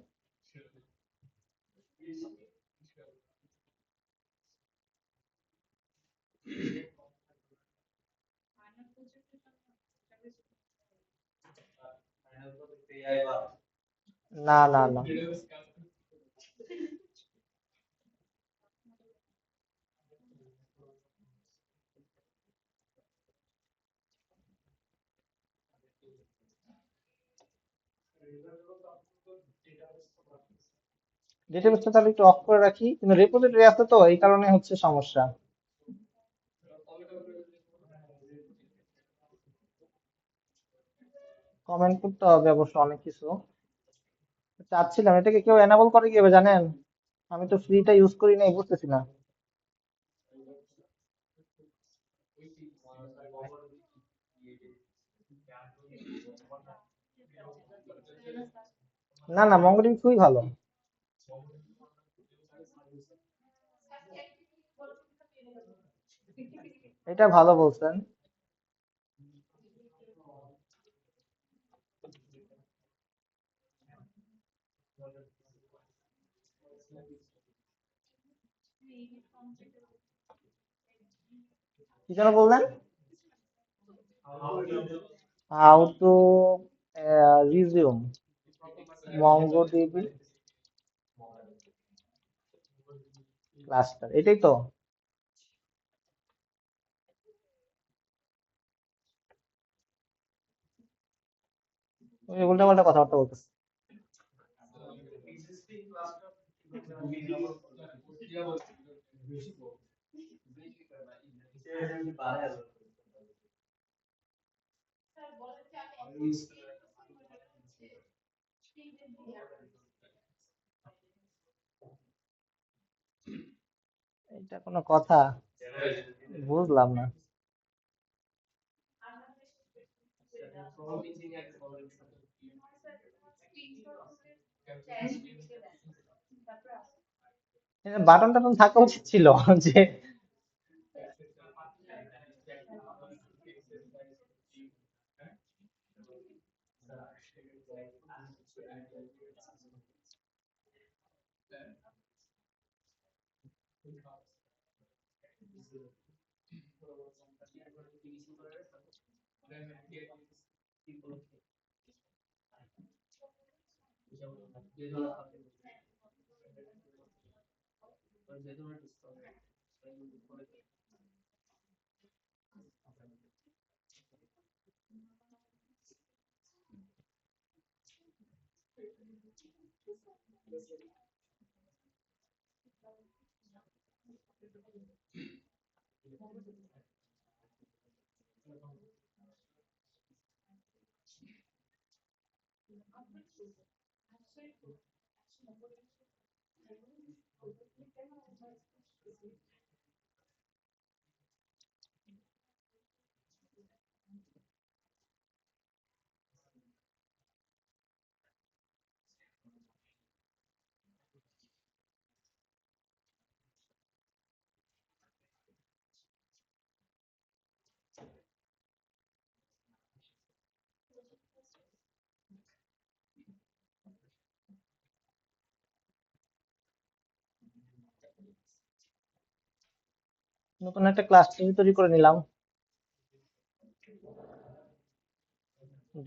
না না না, ডেটাবেসটা তাহলে একটু অফ করে রাখি, কিন্তু রেপোজিটরি আছে তো এই কারণে হচ্ছে সমস্যা। কমেন্ট করতে হবে অবশ্য অনেক কিছু। চাচ্ছিলাম এটাকে কেউ এনাবল করে কিভাবে জানেন? আমি তো ফ্রিটা ইউজ করি নাই, বুঝতেছি না। না না, মঙ্গোডিবি খুবই ভালো। এটা ভালো বলছেন। কি যেন বললেন? How to resume MongoDB cluster, এটাই তো? ওই উল্টাপাল্টা কথাবার্তা বলতেছে। স্যার বলেন যে আমি এখন ক্রিয়েট করছি, ওইটা হচ্ছে স্ক্রিনে দিয়ে এটা কোনো কথা? বুঝলাম না। আমরা স্ক্রিনশট করে চ্যাট জিপিটিকে দেন, তারপর আছে বাটন টাটন থাকা উচিত ছিল যে। বেদনা থাকে বেদনা নতুন একটা ক্লাস তৈরি করে নিলাম,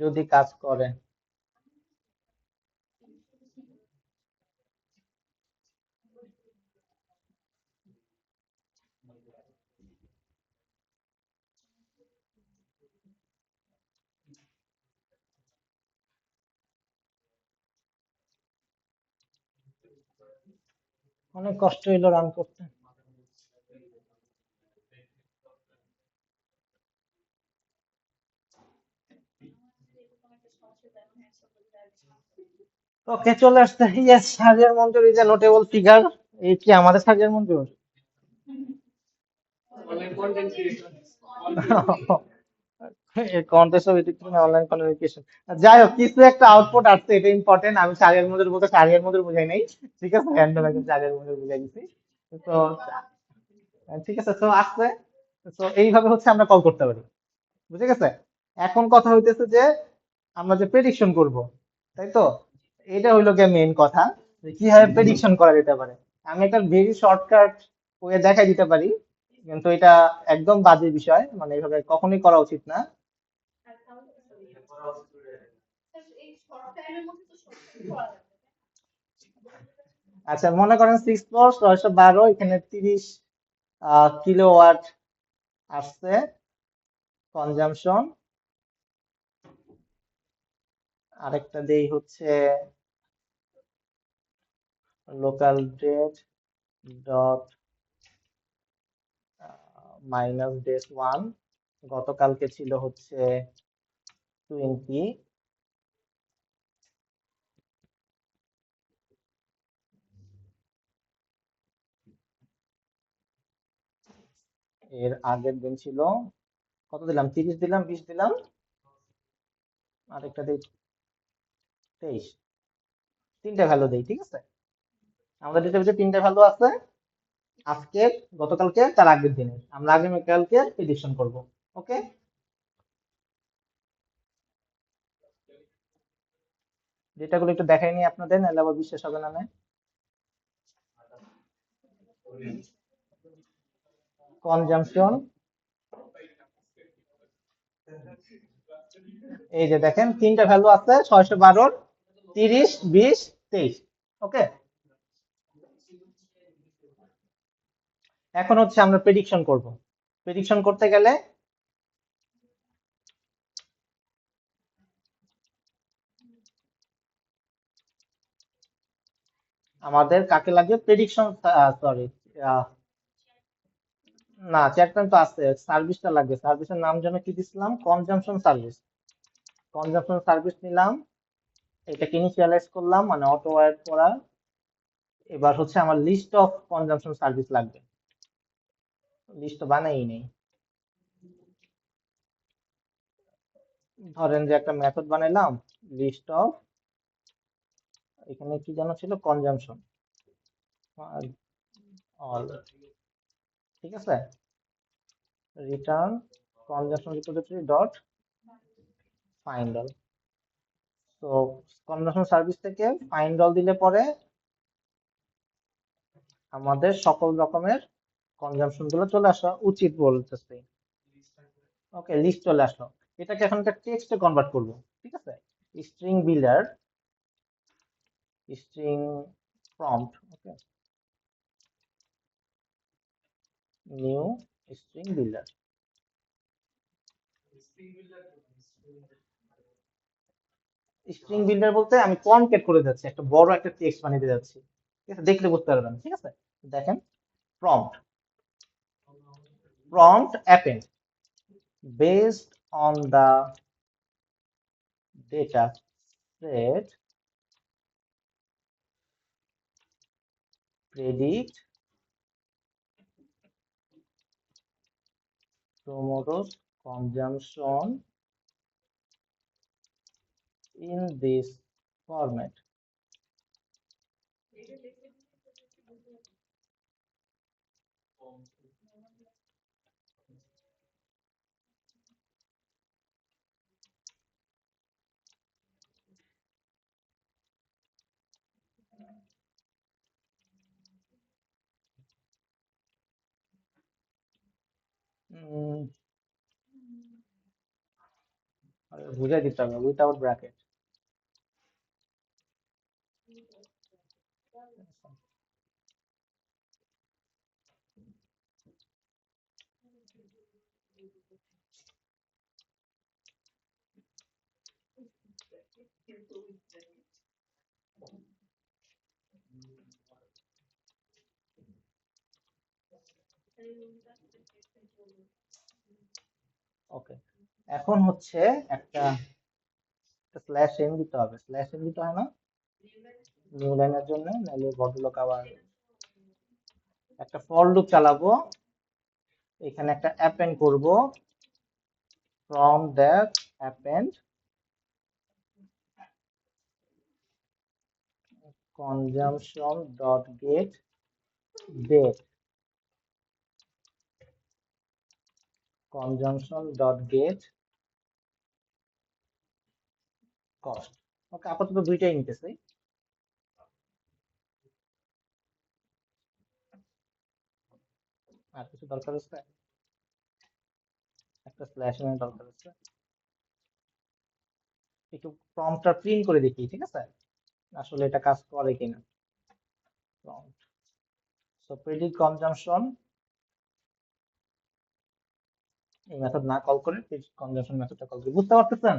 যদি কাজ করে। অনেক কষ্ট হইলো রান করতে। ওকে, চলে আসছে। Yes, Sajiar Manzur is a notable figure. এই কি আমাদের Sajiar Manzur? Online content creation contest of education online communication. যাই হোক, কিছু একটা আউটপুট আসছে, এটা ইম্পর্টেন্ট। আমি সারিয়ার মধ্যে বলতে সারিয়ার মধ্যে বুঝাই নাই, ঠিক আছে, হ্যান্ডেল একদম সারিয়ার মধ্যে বুঝাই দিচ্ছি। তো ঠিক আছে, তো আসছে। তো এইভাবে হচ্ছে আমরা কল করতে পারি, বুঝে গেছে? এখন কথা হইতেছে যে আমরা যে প্রেডিকশন করব, তাই তো? এটা হইলো গিয়ে মেইন কথা, যে কিভাবে প্রেডিকশন করা যেতে পারে। আমি একটা ভেরি শর্টকাট ওয়ে দেখাই দিতে পারি, কিন্তু এটা একদম বাজে বিষয়, মানে এইভাবে কখনোই করা উচিত না। এই শর্ট টাইমের মধ্যে তো সব কিছু করা যাবে। আচ্ছা, মনে করেন 6 + 612, এখানে 30 কিলোওয়াট আসছে কনজাম্পশন। আরেকটা দেই হচ্ছে লোকাল ডেট ডট -ডেস1, গতকালকে ছিল হচ্ছে 20, এর আগের দিন ছিল, কত দিলাম, 30 দিলাম, 20 দিলাম, আরেকটা দিই 23। তিনটা ভ্যালু দেই, ঠিক আছে? আমাদের ডেটাবেসে তিনটা ভ্যালু আছে, আজকের, গতকালকে, তার আগের দিনের। আমরা আগামীকালকে প্রেডিকশন করব। ওকে, ডেটাগুলো একটু দেখাই নি আপনাদের, নাহলে আবার বিশ্বাস হবে না। কনজাম্পশন, এই যে দেখেন তিনটা ভ্যালু আছে, 612, 30, 20, 23। ওকে, এখন হচ্ছে আমরা প্রেডিকশন করব। প্রেডিকশন করতে গেলে আমাদের কাকে লাগে? প্রেডিকশন, সরি, না, চ্যাটম্যান তো আছে, সার্ভিসটা লাগবে। সার্ভিসের নাম যেন কি দিছিলাম? Consumption service. কনজাম্পশন সার্ভিস নিলাম, এটাকে ইনিশিয়ালাইজ করলাম, মানে অটো ওয়ার্ড করা। এবার হচ্ছে আমার লিস্ট অফ কনজাম্পশন সার্ভিস লাগবে, লিস্ট বানাই নেই। ধরেন যে একটা মেথড বানাইলাম, লিস্ট অফ, এখানে কি যেন ছিল, কনজাম্পশন অল, ঠিক আছে, return consumption repository dot find all. তো কনজাম্পশন সার্ভিস থেকে ফাইন্ড অল দিলে পরে আমাদের সকল রকমের কনজাম্পশন গুলো চলে আসা উচিত বলতেছে। ওকে, লিস্ট চলে আসলো। এটাকে এখন একটা টেক্সটে কনভার্ট করব, ঠিক আছে? String builder string prompt, okay, new string builder. String builder বলতে আমি কনক্যাট করে যাচ্ছি, একটা বড় একটা টেক্সট বানিয়ে যাচ্ছি, ঠিক আছে, দেখলে বুঝতে পারবেন, ঠিক আছে। দেখেন prompt, prompt append based on the data set predict tomorrow's consumption in this format. বুঝাই দিতে হবে উইথাউট ব্র্যাকেট। ওকে, এখন হচ্ছে একটা স্ল্যাশ এন দিতে হবে, স্ল্যাশ এন দিতে হয় না নিউ লাইনের জন্য, নাহলে ভদ্রলোক আবার একটা ফর লুপ চালাবো, এখানে একটা অ্যাপেন্ড করব, from that append consumption dot get date, consumption dot get cost। ওকে, আপাতত দুইটাই নিতেছি। আর কিছু দরকার আছে, একটা স্ল্যাশ এর দরকার আছে, একটু প্রম্পটটা প্রিন্ট করে দেখি, ঠিক আছে, আসলে এটা কাজ করে কিনা। prompt, so predict consumption, এই মেথড না কল করে predict consumption মেথডটা কল করি, বুঝতে পারতেছেন?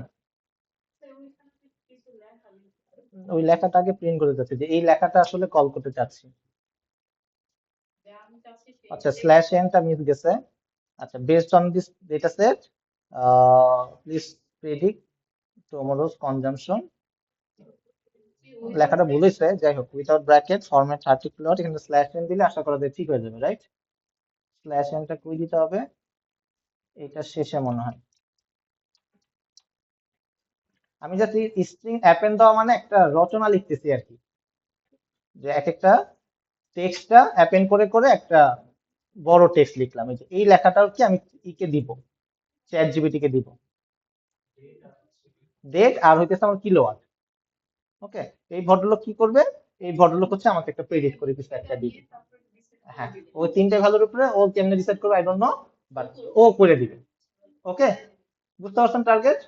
ওই লেখাটা আগে প্রিন্ট করে যাচ্ছে যে এই লেখাটা আসলে কল করতে চাচ্ছি। আচ্ছা, স্ল্যাশ এনটা মিস গেছে। আচ্ছা, based on this data set please predict tomorrow's consumption, লেখাটা ভুল হয়েছে, যাই হোক, উইথাউট ব্র্যাকেট ফরম্যাট 30 কিলোয়াট, এখানে স্ল্যাশ এন দিলে আশা করা যায় ঠিক হয়ে যাবে, রাইট। স্ল্যাশ এনটা কই দিতে হবে, এটা শেষে মনে হয়। আমি জাস্ট স্ট্রিং অ্যাপেন্ড দেওয়া মানে একটা রচনা লিখতেছি আর কি, যে এক একটা টেক্সটটা অ্যাপেন্ড করে করে একটা বড় টেক্সট লিখলাম, এই যে এই লেখাটাও কি আমি ইকে দিব, চ্যাট জিপিটি কে দিব, ডেট আর হইতেছে আমার কিলোওয়াট। ওকে, এই ভদ্রলোক কি করবে, এই ভদ্রলোক হচ্ছে আমাকে একটা প্রেডিক্ট করে কিছু একটা দিবে। হ্যাঁ, ওই তিনটে ভ্যালুর উপরে ও কেমনে ডিসাইড করবে আই ডোন্ট নো, বাট ও করে দিবে। ওকে, বুঝতে পারছেন টার্গেট?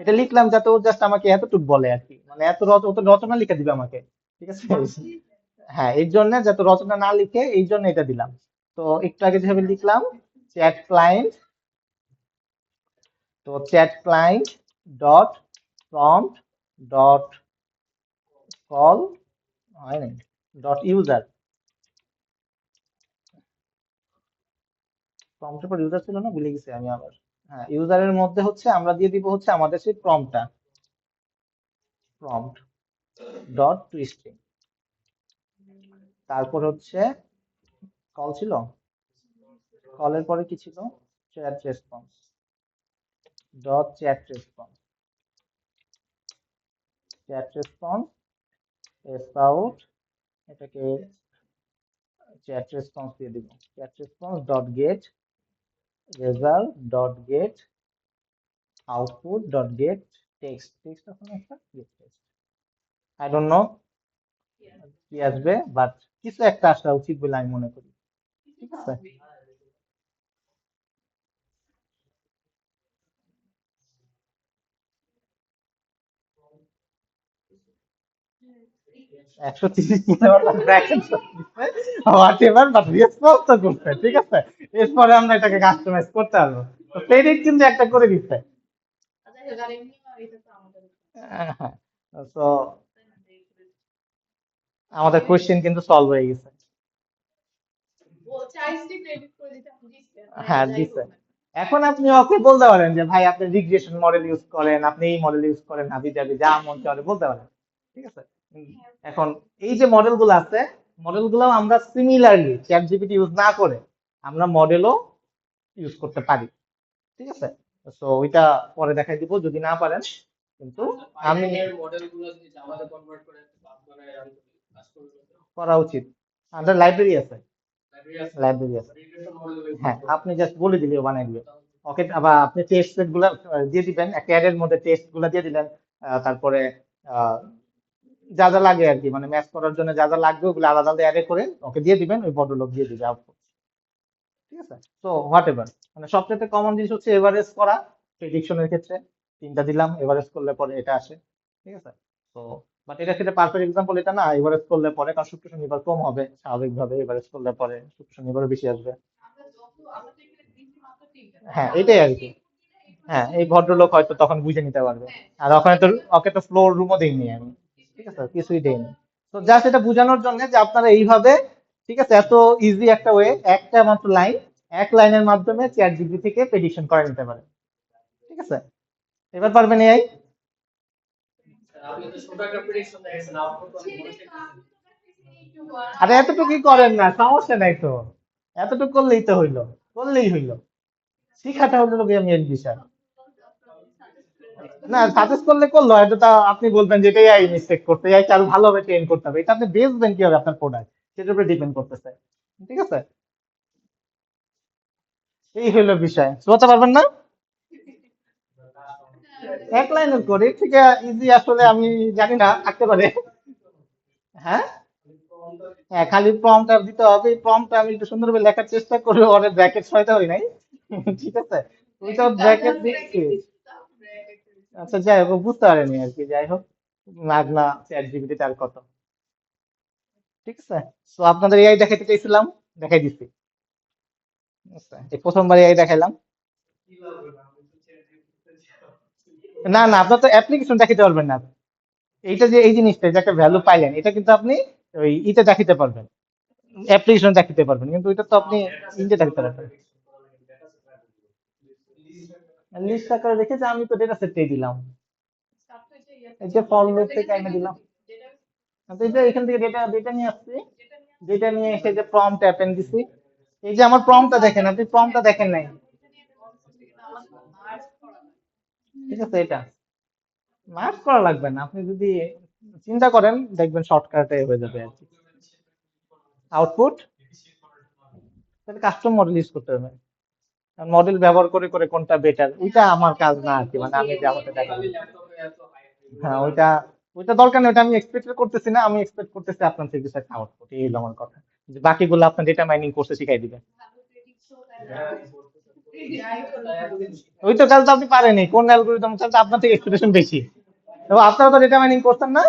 এটা লিখলাম যাতে ও জাস্ট আমাকে এতটুকু বলে আর কি, মানে ও তো রচনা লিখে দিবে আমাকে, ঠিক আছে। হ্যাঁ, এর জন্য যাতে রচনা না লিখে, এই জন্য এটা দিলাম। তো একটু আগে যেভাবে লিখলাম চ্যাট ক্লায়েন্ট, তো chat client dot prompt dot call হয় নাই ডট ইউজার, প্রম্পটের পর ইউজার ছিল না, ভুলে গেছি আমি আবার। হ্যাঁ, ইউজারের মধ্যে হচ্ছে আমরা দিয়ে দিব হচ্ছে আমাদের সেই প্রম্পটটা, প্রম্পট ডট টু স্ট্রিং, তারপর হচ্ছে কল ছিল, কলের পরে কি ছিল, chat response dot chat response, chat response S out, এটাকে চ্যাট রেসপন্স দিয়ে দিব, chat response dot gate result dot gate output dot gate text, text এখন একটা gate text, I don't know কি আসবে, বাট কিছু একটা আসা উচিত বলে আমি মনে করি, ঠিক আছে। 130 kilometre bracket what ever but response তো করছে, ঠিক আছে। এরপরে আমরা এটাকে কাস্টমাইজ করতে পারবো। তো প্রেডিক্ট কিন্তু একটা করে দিচ্ছে। আর এমনি এটা তো আমাদের হ্যাঁ, তো আমাদের কোশ্চেন কিন্তু সলভ হয়ে গেছে। ও চাইছি ক্রেডিট করে দিতে আমি দিচ্ছি হ্যাঁ যাই দিছে। হোক না এখন আপনি ওকে বলতে পারেন যে ভাই আপনি রিগ্রেশন মডেল ইউজ করেন, আপনি এই মডেল ইউজ করেন, হাবি জাবি যা মন চায় বলতে পারেন, ঠিক আছে। এখন এই যে মডেলগুলো আছে, মডেলগুলো আমরা সিমিলারলি চ্যাট জিপিটি ইউজ না করে আমরা মডেলও ইউজ করতে পারি, ঠিক আছে। তো ওইটা পরে দেখাই দিব যদি না পারেন, কিন্তু আমি পাইথনের মডেলগুলো যদি জাভাতে কনভার্ট করে ক্লাস বানায় রান করি, কাজ করবে করা উচিত। আমাদের লাইব্রেরি আছে, লাইব্রেরি আছে, লাইব্রেরি আছে। রিগ্রেশন মডেল হ্যাঁ, আপনি জাস্ট বলে দিলে ও বানাই দিবে। ওকে, আবার আপনি টেস্ট সেট গুলা দিয়ে দিবেন, একটা অ্যারের মধ্যে টেস্ট গুলা দিয়ে দিলেন, তারপরে আহ, যা যা লাগে আর কি, মানে ম্যাচ করার জন্য যা যা লাগবে ওগুলো আলাদা আলাদা অ্যারে করে ওকে দিয়ে দিবেন, ওই ভদ্রলোক দিয়ে দিবে আউটপুট, ঠিক আছে। তো হোয়াট এভার, মানে সবচেয়ে কমন জিনিস হচ্ছে এভারেজ করা প্রেডিকশনের ক্ষেত্রে। তিনটা দিলাম, এভারেজ করলে পরে এটা আসে, ঠিক আছে। তো বাট এটা ক্ষেত্রে পারফেক্ট এক্সাম্পল এটা না, এভারেজ করলে পরে, কারণ সূক্ষ্ম শনিবার কম হবে স্বাভাবিকভাবে, এভারেজ করলে পরে সূক্ষ্ম শনিবারও বেশি আসবে। আমরা তো এখানে দিচ্ছি মাত্র তিনটা হ্যাঁ আমরা এটাই আর বেশি কি। input হ্যাঁ, দিলে এই ভদ্রলোক হয়তো তখন বুঝে নিতে পারবে। হ্যাঁ আর ওখানে তো, ওকে তো ফ্লোর রুমও দেইনি আমি, ঠিক আছে, কিছুই দেইনি। তো জাস্ট এটা বোঝানোর জন্য যে আপনারা এইভাবে, ঠিক আছে, এত ইজি একটা ওয়ে, একটা মাত্র লাইন, এক লাইনের মাধ্যমে চ্যাট জিপিটি থেকে প্রেডিকশন করে নিতে পারে, ঠিক আছে। এবার পারবেন এআই। আপনি তো ছোট একটা প্রেডিকশন দেখেছেন, আউটপুট অনেক বড় সেটাই তো দেখেছেন। আমি তো দেখতেছি একটু আর আরে এতটুকুই করেন না, সমস্যা নাই তো, এতটুকু করলেই তো হইলো, করলেই হইলো, শিখাটা হলো গিয়ে মেন বিষয়। না সাজেস্ট করলে করলো, হয়তো তা আপনি বলবেন যে এটাই আই মিস্টেক করতে, এআই আরো ভালোভাবে ট্রেন করতে হবে, এটা আপনি বেচবেন কি হবে আপনার প্রোডাক্ট, সেটার উপরে ডিপেন্ড করতেছে, ঠিক আছে। এই হলো বিষয়, বলতে পারবেন না। এক লাইনের করি ঠিক ইজি, আসলে আমি জানি না, থাকতে পারে। হ্যাঁ, হ্যাঁ, খালি প্রম্পটটা দিতে হবে, এই প্রম্পটটা আমি একটু সুন্দরভাবে লেখার চেষ্টা করে অনেক ব্র্যাকেট ছয়তে হয় নাই, ঠিক আছে, ওইটা ব্র্যাকেট দিচ্ছি। আচ্ছা যাই হোক, ও বুঝতে পারেনি আর কি, যাই হোক, মাগনা চ্যাট জিপিটি তার কত, ঠিক আছে। তো আপনাদের এআই দেখাইতে চাইছিলাম, দেখাই দিচ্ছি, আচ্ছা, এই প্রথমবার এআই দেখাইলাম। না না, আপনার তো অ্যাপ্লিকেশন দেখাতে পারবেন না। এইটা যে এই জিনিসটা যে একটা ভ্যালু পাইলেন, এটা কিন্তু আপনি ওই ইতে দেখাতে পারবেন, অ্যাপ্লিকেশন দেখাতে পারবেন, কিন্তু এটা তো আপনি ইন্টে দেখাতে পারবেন। লিস্ট আকারে রেখেছে, আমি তো ডেটা সেটটাই দিলাম, সাবজেক্ট যে এই যে ফর্মুলা যেটা থেকে এনে থেকে দিলাম। যেটা তো এই যে এখান থেকে ডেটা ডেটা নিয়ে আসছি, যেটা নিয়ে আসছে ডেটা নিয়ে এসে ওইটাই যে প্রম্পট অ্যাপেন্ড দিছি। এই যে আমার প্রম্পটটা দেখেন, আপনি প্রম্পটটা দেখেন নাই, ওইটা নিয়ে এটা করছে কিন্তু আমাদের তো মার্জ করা লাগে ঠিক আছে। এটা মার্ক করা লাগবে না, আপনি যদি চিন্তা করেন দেখবেন শর্টকাটে হয়ে যাবে আর কি। আউটপুট তাহলে কাস্টম মডেল ইউজ করতে হবে, মডেল ব্যবহার করে করে কোনটা বেটার, ওইটা আমার কাজ না আর কি, মানে আমি যা হতে দেখাবো। আমি ল্যাপটপে এত হাই হ্যাঁ, ওইটা ওইটা দরকার নেই, ওইটা আমি এক্সপেক্ট করতেছি না, আমি এক্সপেক্ট করতেছি আপনার থেকে কিছু একটা আউটপুট, এই হলো আমার কথা। যে বাকিগুলো আপনার ডেটা মাইনিং কোর্সে শিখাই দিবে। ভালো ক্রেডিট শো যাই হোক ওই তো কাজ তো আপনি পারেনি, কোন অ্যালগরিদম কাজ আপনার থেকে এক্সপেকটেশন বেশি। এবং আপনারা তো ডেটা মাইনিং করছেন না,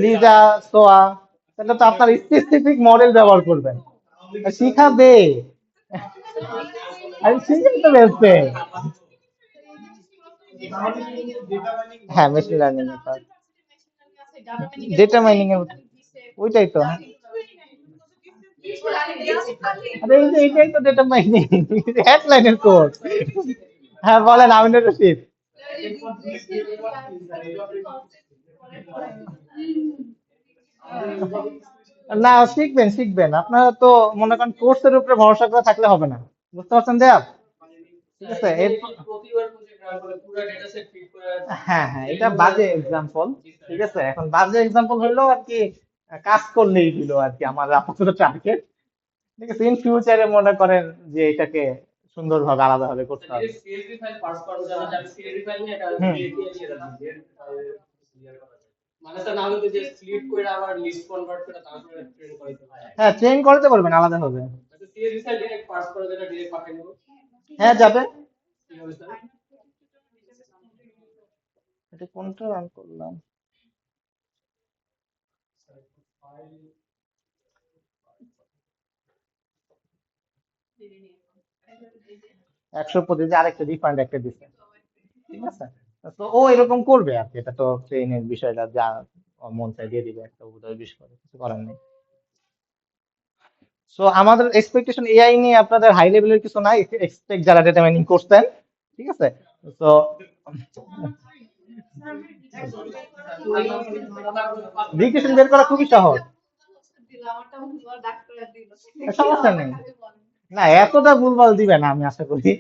লিজা, সোয়া, তাহলে তো আপনার স্পেসিফিক মডেল ব্যবহার করবেন, শিখাবে, আমি শিখে তো বেরছে। হ্যাঁ, মেশিন লার্নিং এর কাজ, ডেটা মাইনিং এর, ওইটাই তো। আরে এই যে এইটাই তো ডেটা মাইনিং, হেডলাইনের কোড। হ্যাঁ বলেন, আমিনুর রশিদ। না, শিখবেন শিখবেন, আপনারা তো মনে করেন কোর্সের উপরে ভরসা করে থাকলে হবে না, বুঝতে পারছেন দেব, ঠিক আছে। এর প্রতিবার প্রজেক্ট রান করে পুরো ডেটা সেট ফিট করে হ্যাঁ হ্যাঁ, এটা বাজে এক্সাম্পল, ঠিক আছে। এখন বাজে এক্সাম্পল হইলো আর কি, কাজ করলেই হইলো আর কি আমার আপাতত টার্গেট, ঠিক আছে। ইন ফিউচারে মনে করেন যে এটাকে সুন্দরভাবে আলাদাভাবে করতে হবে। সিএসভি ফাইল পার্স করানো যাবে, আমি সিএসভি ফাইল নিয়ে এটা হুম, ক্রিয়েট দিয়ে ছেড়ে দিলাম, মানে স্যার না হলে তো যে স্প্লিট করে আবার লিস্ট কনভার্ট করে তারপরে ট্রেন করে দিতে হয়। হ্যাঁ, ট্রেন করতে পারবেন আলাদাভাবে। আচ্ছা সিএসভি ফাইল ডাইরেক্ট পার্স করে যেটা ডিরেক্ট পাঠিয়ে দেবো, হ্যাঁ যাবে। কি হবে স্যার? এটা কোনটা রান করলাম, 125 যে আরেকটা রিফান্ড একটা দিচ্ছে, ঠিক আছে। তো ও এরকম করবে আর কি, এটা তো ট্রেনের বিষয়টা, যা ওর মন চাই দিয়ে দিবে, একটা উদয় বিশ করে, কিছু করার নেই। সো আমাদের এক্সপেকটেশন এআই নিয়ে আপনাদের হাই লেভেলের কিছু নাই, এক্সপেক্ট যারা ডেটা মাইনিং করছেন, ঠিক আছে। তো ডিসিশন বের করা খুবই সহজ, সমস্যা নেই। না এতটা ভুলভাল দিবে না আমি আশা করি,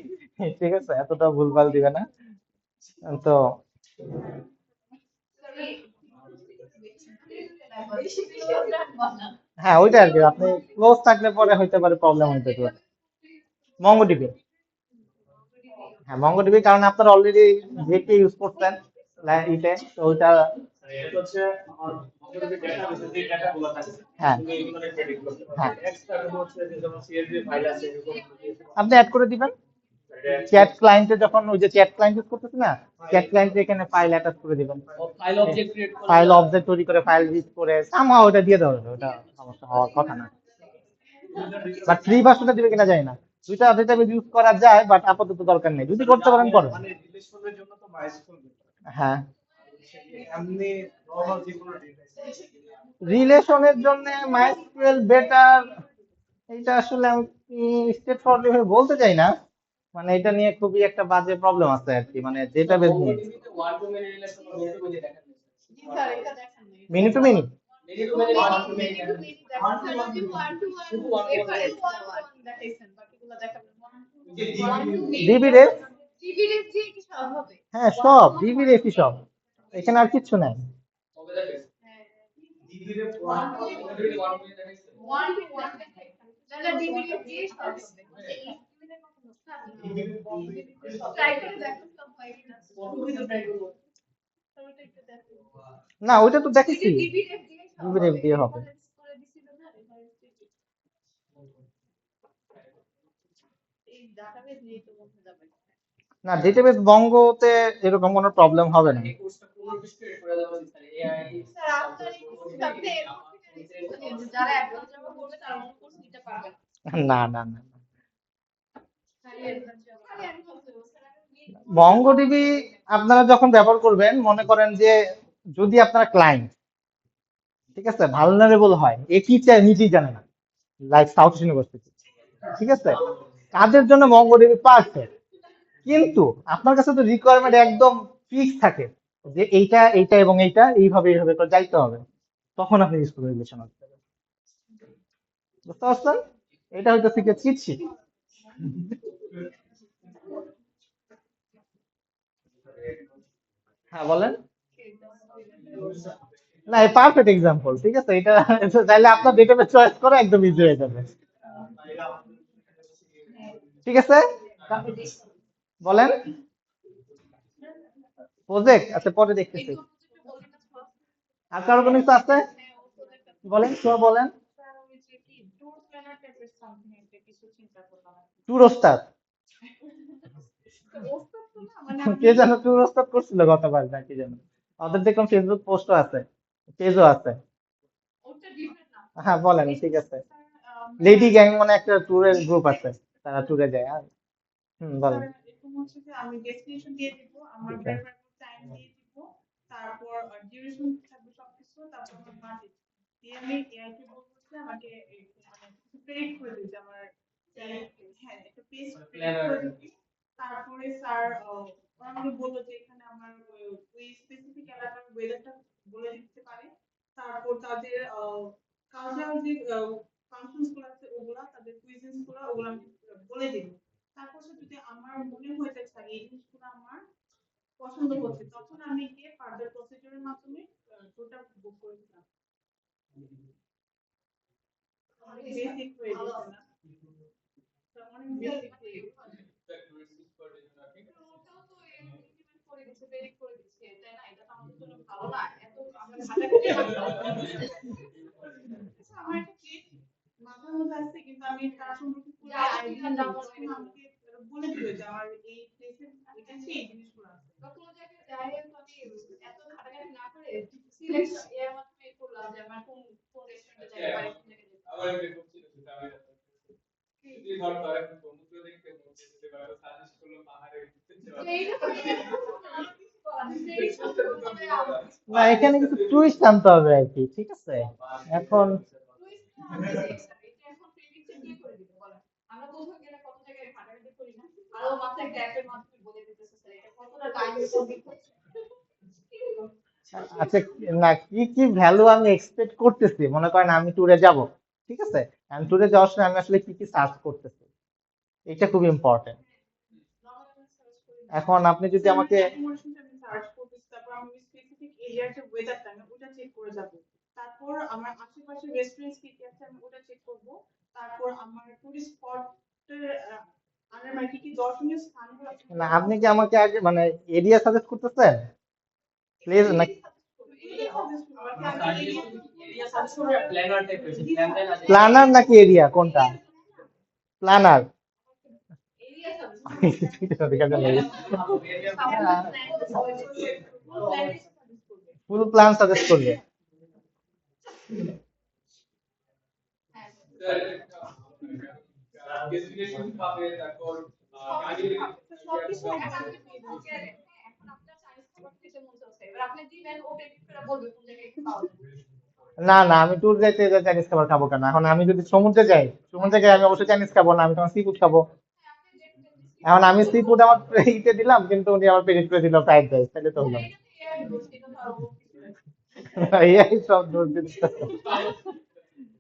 ঠিক আছে, এতটা ভুলভাল দিবে না। তো হ্যাঁ ওইটা আর কি, আপনি ক্লোজ থাকলে পরে হইতে পারে প্রবলেম হইতে পারে। মঙ্গোডিবি, হ্যাঁ মঙ্গোডিবি, কারণ আপনারা অলরেডি যেটি ইউজ করছেন ইতে, তো ওইটা হ্যাঁ হ্যাঁ আপনি অ্যাড করে দিবেন চ্যাট ক্লায়েন্টে, যখন ওই যে চ্যাট ক্লায়েন্ট ইউজ করতেছে না, চ্যাট ক্লায়েন্টে এখানে ফাইল অ্যাটাচ করে দিবেন, ফাইল অবজেক্ট ক্রিয়েট করে ফাইল অবজেক্ট তৈরি করে ফাইল রিড করে সামহাও ওটা দিয়ে দেওয়া হবে, ওটা সমস্যা হওয়ার কথা না। বাট ফ্রি ভার্সনটা দিবে কিনা জানি না, দুইটা ডেটাবেস ইউজ করা যায়, বাট আপাতত দরকার নেই, যদি করতে পারেন করেন। হ্যাঁ রিলেশনের জন্য মাইস্কুয়েল বেটার, এটা আসলে আমি স্টেট ফরওয়ার্ডলি ভাবে বলতে চাই না, মানে এটা নিয়ে খুবই একটা বাজে প্রবলেম আছে আর কি, মানে ডেটাবেস নিয়ে। One to many relation many to many দেখেন minute to minute, many to many one to many দেখেন ডিবি রেফ, হ্যাঁ সব ডিবি রেফই সব, এখানে আর কিচ্ছু নাই। কবে দেখেন ওয়ান টু মেনি দেখেন না ওইটা তো দেখেছি, ডিবি রেফ দিয়ে হবে। না ডেটাবেস বঙ্গতে এরকম কোনো প্রবলেম হবে না। এই কোর্সটা পুরো ডিসক্রিট করে দেওয়া উচিত স্যার এআই না না না মঙ্গোডিবি আপনারা যখন ব্যবহার করবেন, মনে করেন যে যদি আপনার ক্লায়েন্ট, ঠিক আছে, ভালনারেবল হয়, এ কি চায় নিজেই জানে না, লাইক সাউথ ইউনিভার্সিটি, ঠিক আছে, তাদের জন্য মঙ্গোডিবি পারফেক্ট। কিন্তু আপনার কাছে তো রিকোয়ারমেন্ট একদম ফিক্স থাকে, যে এইটা এইটা এবং এইটা এইভাবে এইভাবে করে যাইতে হবে, তখন আপনি ইউজ করবেন রিলেশন, বুঝতে পারছেন? এটা হয়তো থেকে চিটছি। হ্যাঁ বলেন। না এই পারফেক্ট এক্সাম্পল, ঠিক আছে, এটা চাইলে আপনার ডেটাবেস চয়েস করা একদম ইজি হয়ে যাবে, ঠিক আছে। বলেন প্রজেক্ট, আচ্ছা পরে দেখতেছি। আর কারো কোনো কিছু আছে? বলেন বলেন। ট্যুর ওস্তাদ, কে যেন ট্যুর ওস্তাদ করছিল গতবার, না কি যেন, ওদের দেখলাম ফেসবুক পোস্টও আছে, পেজও আছে। হ্যাঁ বলেন, ঠিক আছে। লেডি গ্যাং মানে একটা ট্যুরের গ্রুপ আছে, তারা ট্যুরে যায়। আর বলেন। আমি ডেস্টিনেশন দিয়ে দিব, আমার ব্যাপার টাইম দিয়ে দিব, তারপর ডিউরেশন থাকবে সবকিছু, তারপর আমার বাজেট দিয়ে আমি এআইকে বলবো যে আমাকে মানে প্রেডিক্ট করে দিতে আমার, হ্যাঁ একটা পেজ প্রেডিক্ট করে দিতে। তারপরে স্যার ওরা আমাকে বললো যে এখানে আমার ওই স্পেসিফিক এলাকার ওয়েদারটা বলে দিতে পারে, তারপর তাদের কালচারাল যে ফাংশনস গুলো আছে ওগুলা, তাদের কুইজিনস গুলো, ওগুলো আমি বলে দিব। তারপর যদি আমার মনে হয়ে যায় স্যার এই জিনিসগুলো আমার পছন্দ হচ্ছে, তখন আমি গিয়ে ফার্দার প্রসিডিউরের মাধ্যমে ওটা বুক করে দিলাম। অনেক বেসিক হয়ে গেছে না? অনেক বেসিক হয়ে গেছে। আমার একটা প্লেস মাথার মধ্যে আছে, কিন্তু আমি তার সম্পর্কে পুরো আইডিয়া নেই, তখন আমাকে বলে দিবে যে আমার এই প্লেসে এটা আছে, এই জিনিসগুলো আছে। যে একবার এখান থেকে যেতে হবে। তো এইটা তো আমি কিছু করার নেই। সেই সময় আমার না, এখানে কিছু টুইস্ট আনতে হবে আর কি, ঠিক আছে? এখন টুইস্ট তো আনতেছি স্যার। এটা এখন প্রেডিকশন কে করে দিবে বলেন? আমরা কোথাও গেলে কত জায়গায় ঘাটাঘাটি করি না? আরো মাথায় একটা অ্যাপের মাধ্যমে বলে দিতেছে স্যার এটা কতটা টাইম কমপ্লিট হচ্ছে। আচ্ছা, না, কি কি ভ্যালু আমি এক্সপেক্ট করতেছি, মনে করেন আমি ট্যুরে যাব, ঠিক আছে? আমি ট্যুরে যাওয়ার সময় আমি আসলে কি কি সার্চ করতেছি, এটা খুব ইম্পর্টেন্ট। নর্মাল সার্চ করি না। এখন আপনি যদি যেমন আমাকে অ্যাকোমোডেশনটা আমি সার্চ করতেছি, তারপর আমি স্পেসিফিক এরিয়ার যে ওয়েদারটা আমি ওটা চেক করে যাব। তারপর আমার আশেপাশে রেস্টুরেন্টস কি কি আছে আমি ওটা চেক করব। তারপর আমার টুরিস্ট স্পটের আর মানে কি কি দর্শনীয় স্থানগুলো আছে না, আপনি কি আমাকে আগে মানে এরিয়া সাজেস্ট করতেছেন, প্লিজ? না, এরিয়া সাজেস্ট করবো আর কি আমি এরিয়া এরিয়া সার্চ করে প্ল্যানার টাইপ হয়েছে প্ল্যান দেন আছে প্ল্যানার নাকি এরিয়া, কোনটা? প্ল্যানার। এরিয়া সাজেস্ট ফুল প্ল্যান সাজেস্ট করবে। হ্যাঁ সবকিছু এখন একসাথে আপনি পেয়ে কোথাও যাচ্ছি। গেলেন, হ্যাঁ, এখন আপনার চাইনিজ খাবার খেতে মন চাচ্ছে। এবার আপনি দিবেন ও প্রেডিক্ট করে বলবে কোন জায়গায় খাওয়া যাবে। না না, আমি ট্যুর যাইতে যে চাইনিজ খাবার খাবো কেন? এখন আমি যদি সমুদ্রে যাই, সমুদ্রে গিয়ে আমি অবশ্যই চাইনিজ খাবো না, আমি তখন সি ফুড খাবো। হ্যাঁ আপনি যেটা এখন আমি সি ফুড আমার ইতে দিলাম, কিন্তু উনি আমার প্রেডিক্ট করে দিল ফ্রাইড রাইস, তাহলে তো হলো না। এটা তো এআই দোষ, এটা তো আরো কিছু না। এই সব দোষ দিচ্ছে।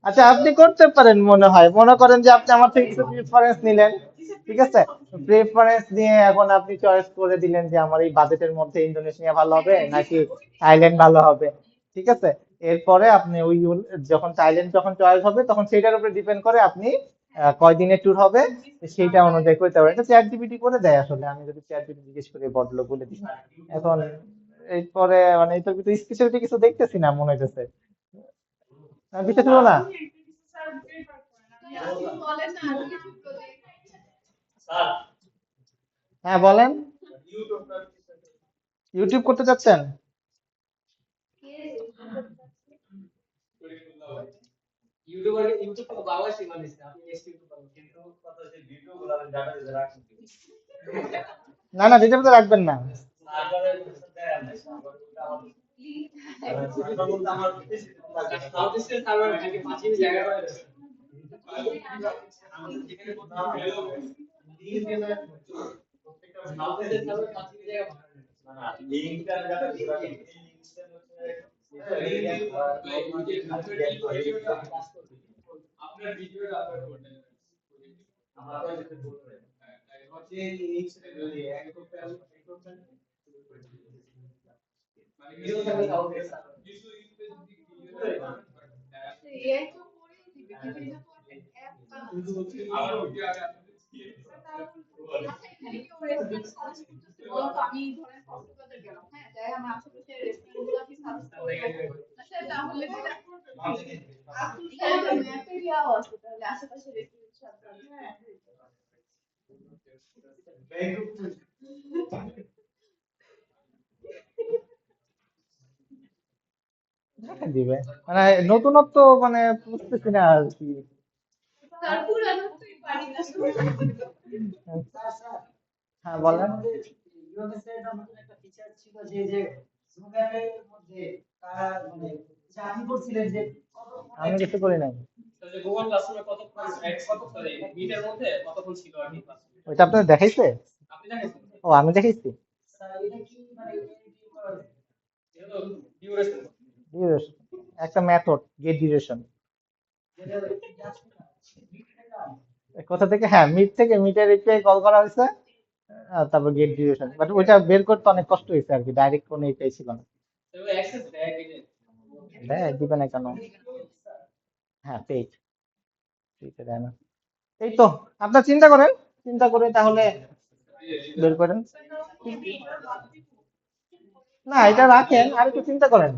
আচ্ছা, আপনি করতে পারেন, মনে হয় মনে করেন যে আপনি আমার থেকে কিছু প্রিফারেন্স নিলেন, ঠিক আছে? প্রেফারেন্স নিয়ে এখন আপনি চয়েস করে দিলেন যে আমার এই বাজেটের মধ্যে ইন্দোনেশিয়া ভালো হবে নাকি থাইল্যান্ড ভালো হবে, ঠিক আছে? এরপরে আপনি ওই যখন থাইল্যান্ড যখন চয়েস হবে তখন সেটার উপরে ডিপেন্ড করে আপনি কয় দিনের ট্যুর হবে সেইটা অনুযায়ী করতে পারেন। এটা চ্যাট জিপিটি করে দেয় আসলে, আমি যদি চ্যাট জিপিটি জিজ্ঞেস করে বদলো বলে দিই। এখন এরপরে মানে এটার ভিতরে স্পেশালিটি কিছু দেখতেছি না মনে হইতেছে, বিশ্বাস হলো না। আপনি একটা কিছু স্যার প্রেফার করেন আর স্যার আপনি বলেন না আর কিছু প্রজেক্ট হ্যাঁ, বলেন। ইউটিউব করতে চাচ্ছেন? কে ইউটিউব তো বাবা শিখা দিচ্ছে আপনি নেক্সট ইউটিউব পাবেন কিন্তু কথা হচ্ছে ভিডিও গুলো ডাটাবেজে রাখুন না না, ডিটেলস রাখবেন না। তারপরে দেয় না আমার সাউথ ইস্টের সার্ভার নাকি 5 জিবি জায়গা পাওয়া যাচ্ছে যেখানে কোথাও লিংক এর প্রত্যেকটা সাউথ ইস্টের সার্ভার 5 জিবি জায়গা পাওয়া যাচ্ছে না লিংকটা জায়গা পুরো আপনার ভিডিওটা আপলোড করতে আমরা তো যেটা বলতে হচ্ছে এই যদি এক করতে মানে ভিডিও থাকলে তাও কিছু স্পেসিফিক ভিডিও এআই তো করেই দিবে কিন্তু এটা তো একটা অ্যাপ বানাচ্ছে আবার ভিডিও আগে আচ্ছা এখানে কেউ রেস্টুরেন্ট সাজেস্ট করতেছে বলো তো আমি ধরেন কক্সবাজার গেলাম হ্যাঁ যাই আমি আশেপাশে রেস্টুরেন্ট গুলো কি সাজেস্ট করবো আচ্ছা তাহলে আপনি ম্যাপে দেওয়া আছে তাহলে আশেপাশে রেস্টুরেন্ট সাজেস্ট হ্যাঁ দেখা দিবে মানে নতুনত্ব, মানে বুঝতেছি না আর কি। তারপর আমি তুই পারি না হ্যাঁ, বলেন। ইউএসএর নতুন একটা ফিচার ছিল যে জুম অ্যাপের মধ্যে তারা মানে যে আপনি বলছিলেন যে আমি কিছু করি নাই। তাহলে গুগল ক্লাসরুমে কতক্ষণ কত সরি মিটের মধ্যে কতক্ষণ ছিল আর কি ওইটা আপনার দেখাইছে? আপনি দেখেছেন ও, আমি দেখাইছি। এটা কি মানে রিভিউ করা যায়? এটা তো ডিউরেশন ডিউরেশন একটা মেথড, গেট ডিউরেশন। যেটা যাচ্ছে না মিট থেকে কোথা থেকে? হ্যাঁ, মিট থেকে, মিটের এপিআই কল করা হয়েছে, তারপর গেট ডিউরেশন, বাট ওইটা বের করতে অনেক কষ্ট হয়েছে আর কি, ডাইরেক্ট কোনো এপিআই ছিল না। তবে অ্যাক্সেস দেয় দিলে দেয়, দিবে না কেন? হ্যাঁ, পেইড, ফ্রিতে দেয় না। এই তো, আপনার চিন্তা করেন, চিন্তা করে তাহলে বের করেন। না, এটা রাখেন আর একটু চিন্তা করেন।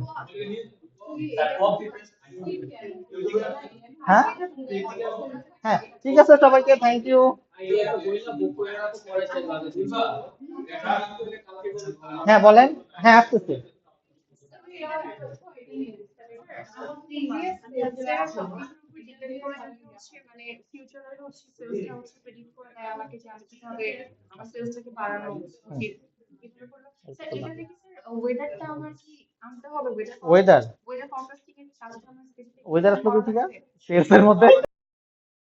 হ্যাঁ হ্যাঁ, ঠিক আছে, সবাইকে থ্যাংক ইউ। এই একটা বইলা বুক করে রাখো পরে চেক লাগে বুঝছো হ্যাঁ, বলেন। হ্যাঁ, আসতেছে। আমার প্রিভিয়াস সেলসের সবকিছুর উপর ডিপেন্ড করে যদি হচ্ছে মানে ফিউচারের হচ্ছে সেলসটা হচ্ছে প্রেডিক্ট করে দেয় আমাকে যে আমি কিভাবে আমার সেলসটাকে বাড়ানো উচিত ডিপেন্ড করলো স্যার এটা দেখি স্যার ওয়েদারটা আমার কি আনতে হবে ওয়েদার ওয়েদার ফরকাস্টিং এর কাজটা আমার স্পেসিফিক ওয়েদার আসলে কোথেকে সেলস এর মধ্যে